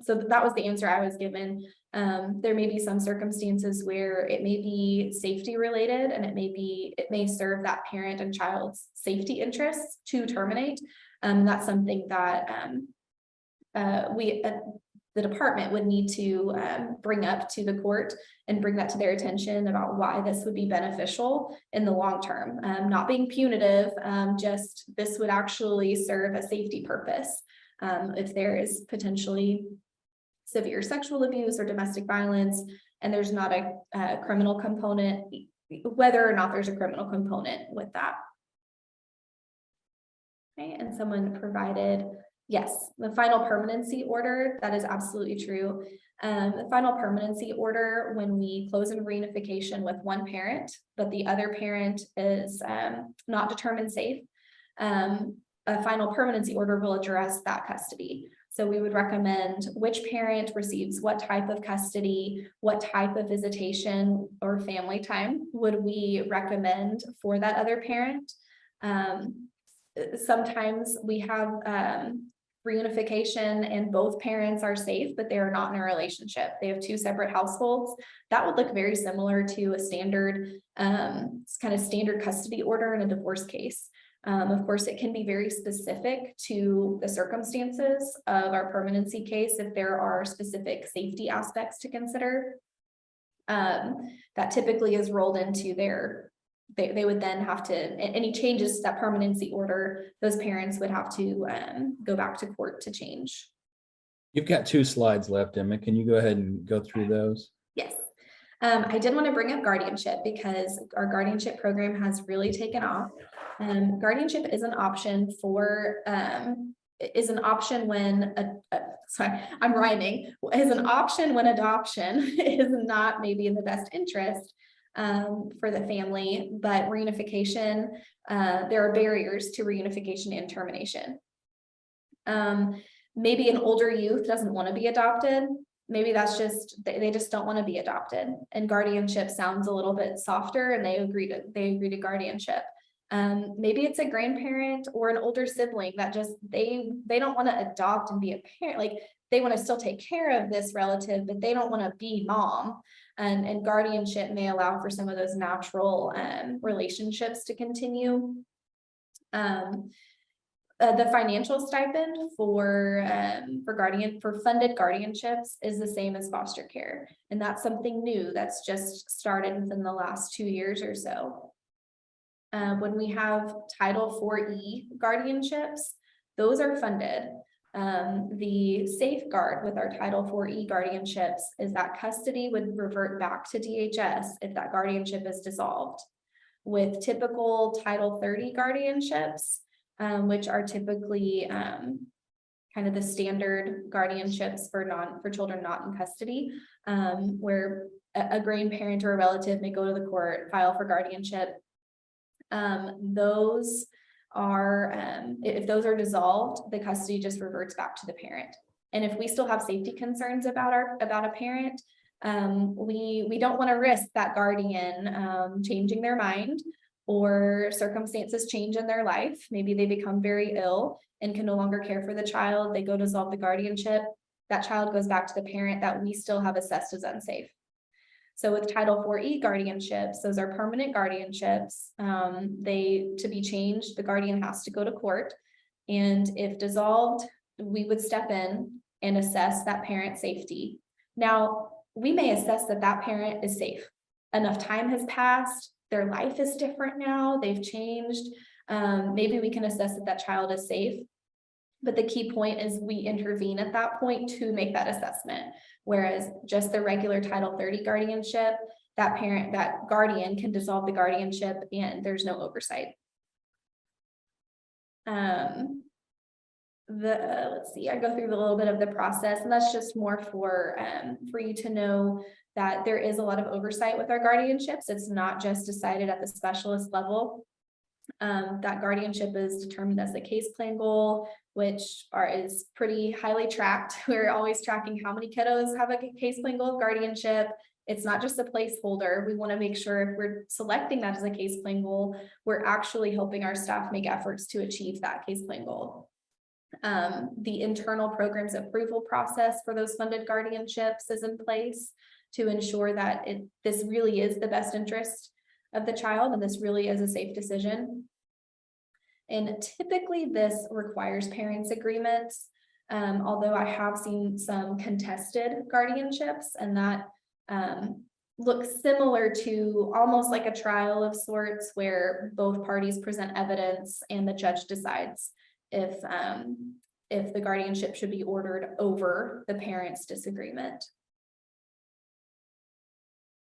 So that was the answer I was given. There may be some circumstances where it may be safety related, and it may serve that parent and child's safety interests to terminate. That's something that the department would need to bring up to the court and bring that to their attention about why this would be beneficial in the long term. Not being punitive, just this would actually serve a safety purpose. If there is potentially severe sexual abuse or domestic violence, and there's not a criminal component, whether or not there's a criminal component with that. Okay, and someone provided, yes, the final permanency order, that is absolutely true. The final permanency order, when we close in reunification with one parent, but the other parent is not determined safe, a final permanency order will address that custody. So we would recommend which parent receives what type of custody, what type of visitation or family time would we recommend for that other parent. Sometimes we have reunification and both parents are safe, but they are not in a relationship. They have two separate households. That would look very similar to a standard kind of standard custody order in a divorce case. Of course, it can be very specific to the circumstances of our permanency case if there are specific safety aspects to consider. That typically is rolled into their, they would then have to, any changes to that permanency order, those parents would have to go back to court to change. You've got 2 slides left, Emma. Can you go ahead and go through those? Yes. I did want to bring up guardianship because our guardianship program has really taken off. Guardianship is an option for when sorry, I'm rhyming, is an option when adoption is not maybe in the best interest for the family, but reunification, there are barriers to reunification and termination. Maybe an older youth doesn't want to be adopted. Maybe that's just, they just don't want to be adopted, and guardianship sounds a little bit softer and they agree to guardianship. Maybe it's a grandparent or an older sibling that just, they don't want to adopt and be a parent. Like they want to still take care of this relative, but they don't want to be mom. And guardianship may allow for some of those natural relationships to continue. The financial stipend for funded guardianships is the same as foster care. And that's something new that's just started within the last 2 years or so. When we have Title IV-E guardianships, those are funded. The safeguard with our Title IV-E guardianships is that custody would revert back to DHS if that guardianship is dissolved. With typical Title 30 guardianships, which are typically kind of the standard guardianships for children not in custody, where a grandparent or a relative may go to the court, file for guardianship. Those are, if those are dissolved, the custody just reverts back to the parent. And if we still have safety concerns about a parent, we don't want to risk that guardian changing their mind, or circumstances change in their life. Maybe they become very ill and can no longer care for the child. They go dissolve the guardianship. That child goes back to the parent that we still have assessed as unsafe. So with Title IV-E guardianships, those are permanent guardianships. To be changed, the guardian has to go to court. And if dissolved, we would step in and assess that parent's safety. Now, we may assess that that parent is safe. Enough time has passed. their life is different now, they've changed. Maybe we can assess that that child is safe. But the key point is we intervene at that point to make that assessment. Whereas just the regular Title 30 guardianship, that parent, that guardian can dissolve the guardianship and there's no oversight. Let's see, I go through a little bit of the process, and that's just more for you to know that there is a lot of oversight with our guardianships. It's not just decided at the specialist level. That guardianship is determined as the case plan goal, which is pretty highly tracked. We're always tracking how many kiddos have a case plan goal of guardianship. It's not just a placeholder. We want to make sure if we're selecting that as a case plan goal, we're actually helping our staff make efforts to achieve that case plan goal. The internal programs approval process for those funded guardianships is in place to ensure that this really is the best interest of the child and this really is a safe decision. And typically this requires parents' agreements, although I have seen some contested guardianships, and that looks similar to almost like a trial of sorts where both parties present evidence and the judge decides if the guardianship should be ordered over the parents' disagreement.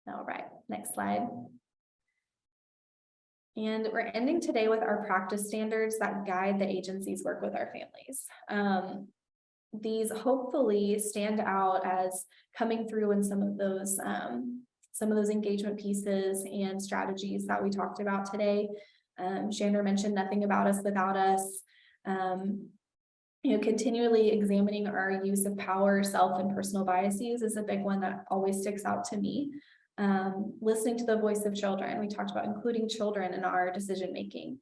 All right, next slide. And we're ending today with our practice standards that guide the agency's work with our families. These hopefully stand out as coming through in some of those engagement pieces and strategies that we talked about today. Chandra mentioned nothing about us without us. Continually examining our use of power, self, and personal biases is a big one that always sticks out to me. Listening to the voice of children. We talked about including children in our decision-making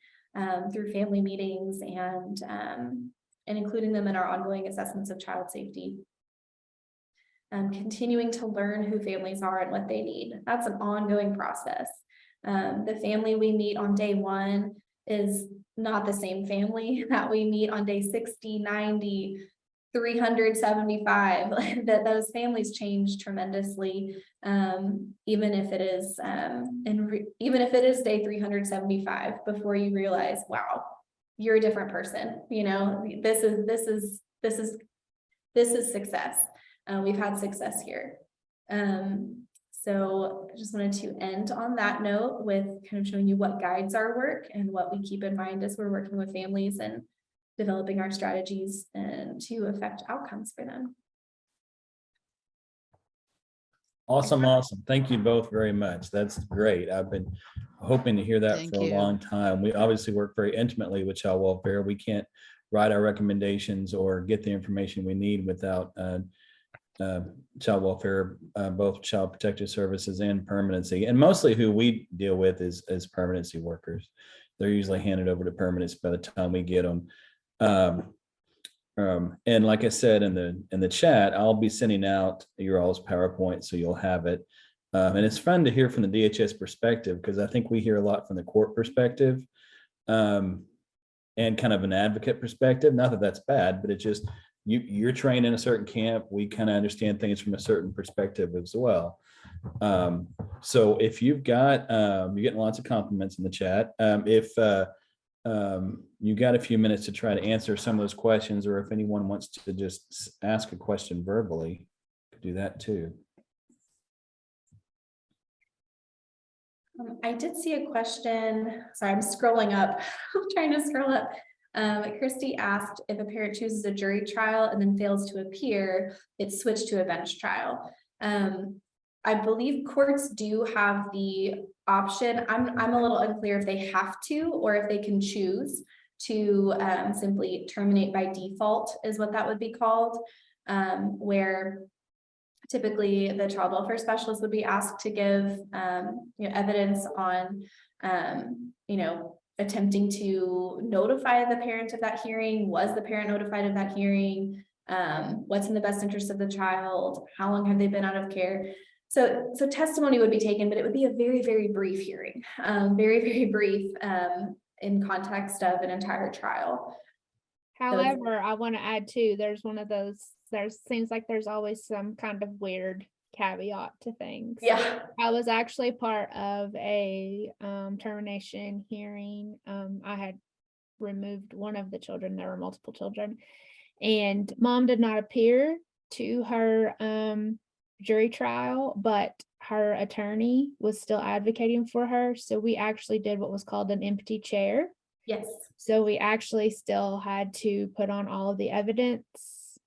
through family meetings and including them in our ongoing assessments of child safety. Continuing to learn who families are and what they need. That's an ongoing process. The family we meet on day 1 is not the same family that we meet on day 60, 90, 375. That those families change tremendously, even if it is even if it is day 375 before you realize, wow, you're a different person. This is success. We've had success here. So I just wanted to end on that note with kind of showing you what guides our work and what we keep in mind as we're working with families and developing our strategies and to affect outcomes for them. Awesome. Thank you both very much. That's great. I've been hoping to hear that Thank for a you. long time. We obviously work very intimately with child welfare. We can't write our recommendations or get the information we need without child welfare, both child protective services and permanency. And mostly who we deal with is permanency workers. They're usually handed over to permanency by the time we get them. And like I said in the chat, I'll be sending out your all's PowerPoint so you'll have it. And it's fun to hear from the DHS perspective, because I think we hear a lot from the court perspective and kind of an advocate perspective. Not that that's bad, but it's just you're trained in a certain camp. We kind of understand things from a certain perspective as well. So if you've got, you're getting lots of compliments in the chat. If you got a few minutes to try to answer some of those questions, or if anyone wants to just ask a question verbally, could do that too. I did see a question. Sorry, I'm scrolling up. I'm trying to scroll up. Christy asked if a parent chooses a jury trial and then fails to appear, it's switched to a bench trial. I believe courts do have the option. I'm a little unclear if they have to or if they can choose to simply terminate by default is what that would be called, where typically the child welfare specialist would be asked to give evidence on attempting to notify the parent of that hearing. Was the parent notified of that hearing? What's in the best interest of the child? How long have they been out of care? So testimony would be taken, but it would be a very, very brief hearing, very, very brief in context of an entire trial. However, I want to add too, there's one of those, seems like there's always some kind of weird caveat to things. Yeah. I was actually part of a termination hearing. I had removed one of the children. There were multiple children, and mom did not appear to her jury trial, but her attorney was still advocating for her. So we actually did what was called an empty chair. Yes. So we actually still had to put on all of the evidence.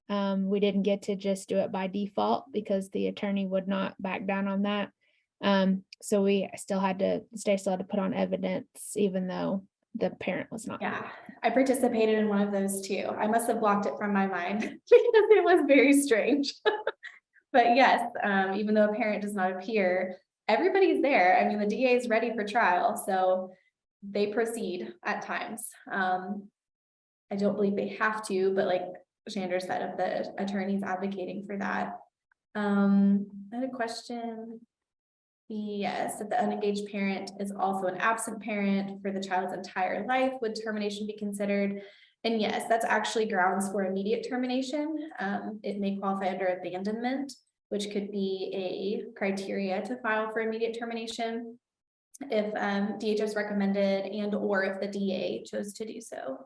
We didn't get to just do it by default because the attorney would not back down on that. So we still had to put on evidence, even though the parent was not. Yeah, I participated in one of those too. I must have blocked it from my mind because it was very strange. But yes, even though a parent does not appear, everybody's there. I mean, the DA is ready for trial, so they proceed at times. I don't believe they have to, but like Chandra said, if the attorney's advocating for that. I had a question. Yes, if the unengaged parent is also an absent parent for the child's entire life, would termination be considered? And yes, that's actually grounds for immediate termination. It may qualify under abandonment, which could be a criteria to file for immediate termination if DHS recommended and or if the DA chose to do so.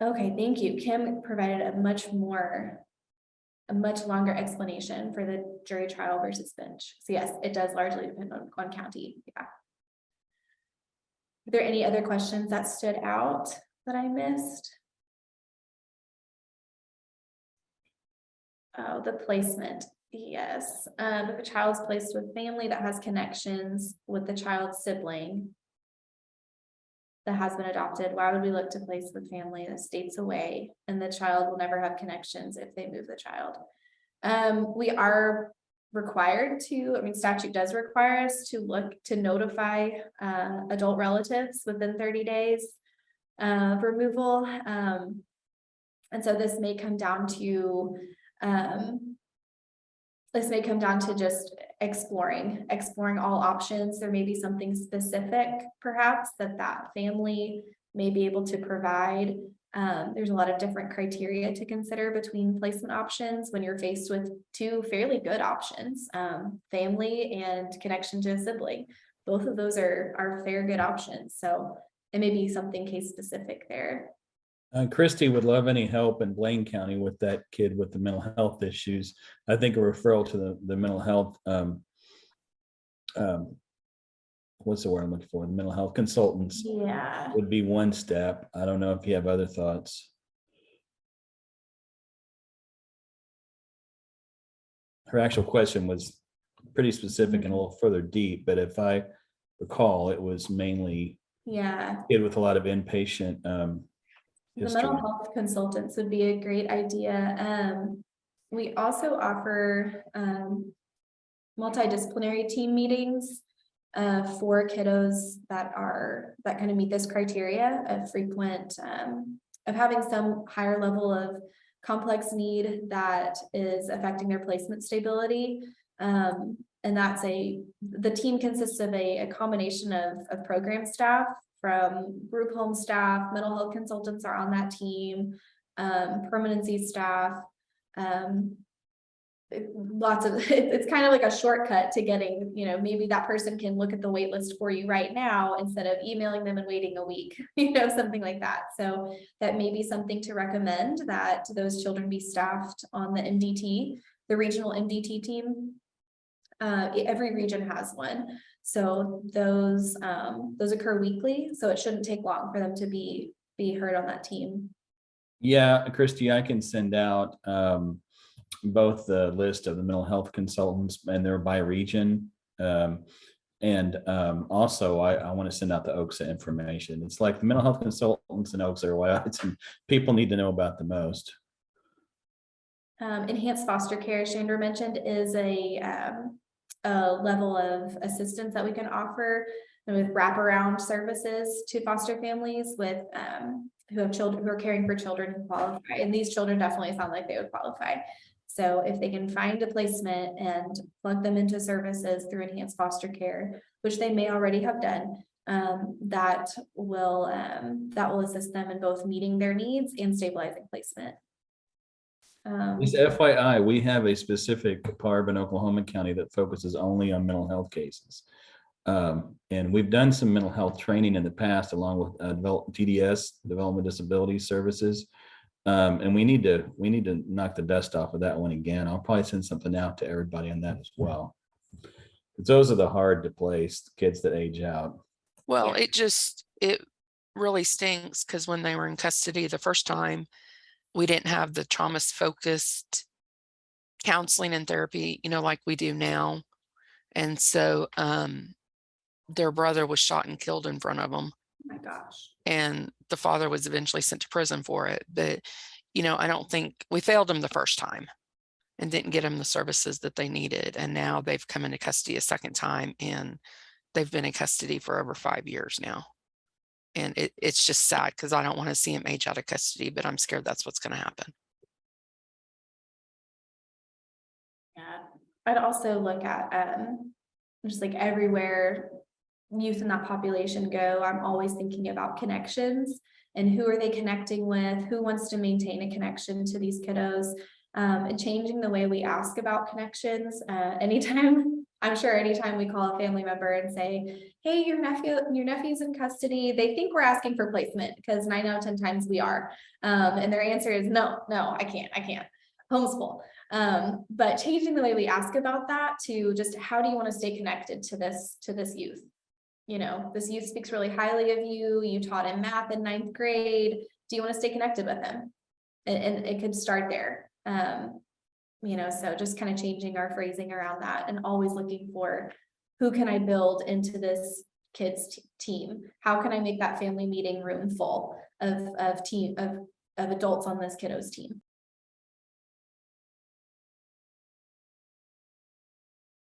Okay, thank you. Kim provided a much longer explanation for the jury trial versus bench. So yes, it does largely depend on county. Yeah. Are there any other questions that stood out that I missed? Oh, the placement. Yes. If a child's placed with family that has connections with the child's sibling that has been adopted, why would we look to place with family that states away and the child will never have connections if they move the child? We are required to, I mean, statute does require us to look to notify adult relatives within 30 days of removal. And so this may come down to just exploring all options. There may be something specific, perhaps, that family may be able to provide. There's a lot of different criteria to consider between placement options when you're faced with two fairly good options, family and connection to a sibling. Both of those are fair good options. So it may be something case specific there. Christy would love any help in Blaine County with that kid with the mental health issues. I think a referral to the mental health, what's the word I'm looking for? The mental health consultants would be one step. I don't know if you have other thoughts. Her actual question was pretty specific and a little further deep, but if I recall, it was mainly kid with a lot of inpatient the mental health consultants would be a great idea. We also offer multidisciplinary team meetings for kiddos that kind of meet this criteria of frequent, of having some higher level of complex need that is affecting their placement stability. And that's the team consists of a combination of program staff, from group home staff, mental health consultants are on that team, permanency staff, it's kind of like a shortcut to getting, maybe that person can look at the wait list for you right now instead of emailing them and waiting a week, something like that. So that may be something to recommend, that those children be staffed on the MDT, the regional MDT team. Every region has one. So those occur weekly. So it shouldn't take long for them to be heard on that team. Yeah, Christy, I can send out both the list of the mental health consultants and they're by region. And also I want to send out the OXA information. It's like the mental health consultants and OXA are what people need to know about the most. Enhanced foster care, Chandra mentioned, is a level of assistance that we can offer with wraparound services to foster families with who have children who are caring for children who qualify. And these children definitely sound like they would qualify. So if they can find a placement and plug them into services through enhanced foster care, which they may already have done, that will assist them in both meeting their needs and stabilizing placement. Just FYI, we have a specific PARB in Oklahoma County that focuses only on mental health cases. And we've done some mental health training in the past, along with TDS, Development Disability Services. And we need to knock the dust off of that one again. I'll probably send something out to everybody on that as well. Because those are the hard to place kids that age out. Well, Yeah. it really stinks because when they were in custody the first time, we didn't have the trauma focused counseling and therapy, you know, like we do now. And so their brother was shot and killed in front of them. Oh my gosh. And the father was eventually sent to prison for it. But, you know, I don't think we failed them the first time and didn't get them the services that they needed. And now they've come into custody a second time, and they've been in custody for over 5 years now. And it's just sad because I don't want to see him age out of custody, but I'm scared that's what's going to happen. Yeah, I'd also look at just like everywhere youth in that population go, I'm always thinking about connections and who are they connecting with, who wants to maintain a connection to these kiddos, and changing the way we ask about connections. Anytime we call a family member and say, hey, your nephew's in custody, they think we're asking for placement, because 9 out of 10 times we are. And their answer is no, I can't homeschool. But changing the way we ask about that to just, how do you want to stay connected to this youth? You know, this youth speaks really highly of you. You taught him math in 9th grade. Do you want to stay connected with him? And it could start there. You know, so just kind of changing our phrasing around that, and always looking for, who can I build into this kid's team? How can I make that family meeting room full of adults on this kiddo's team?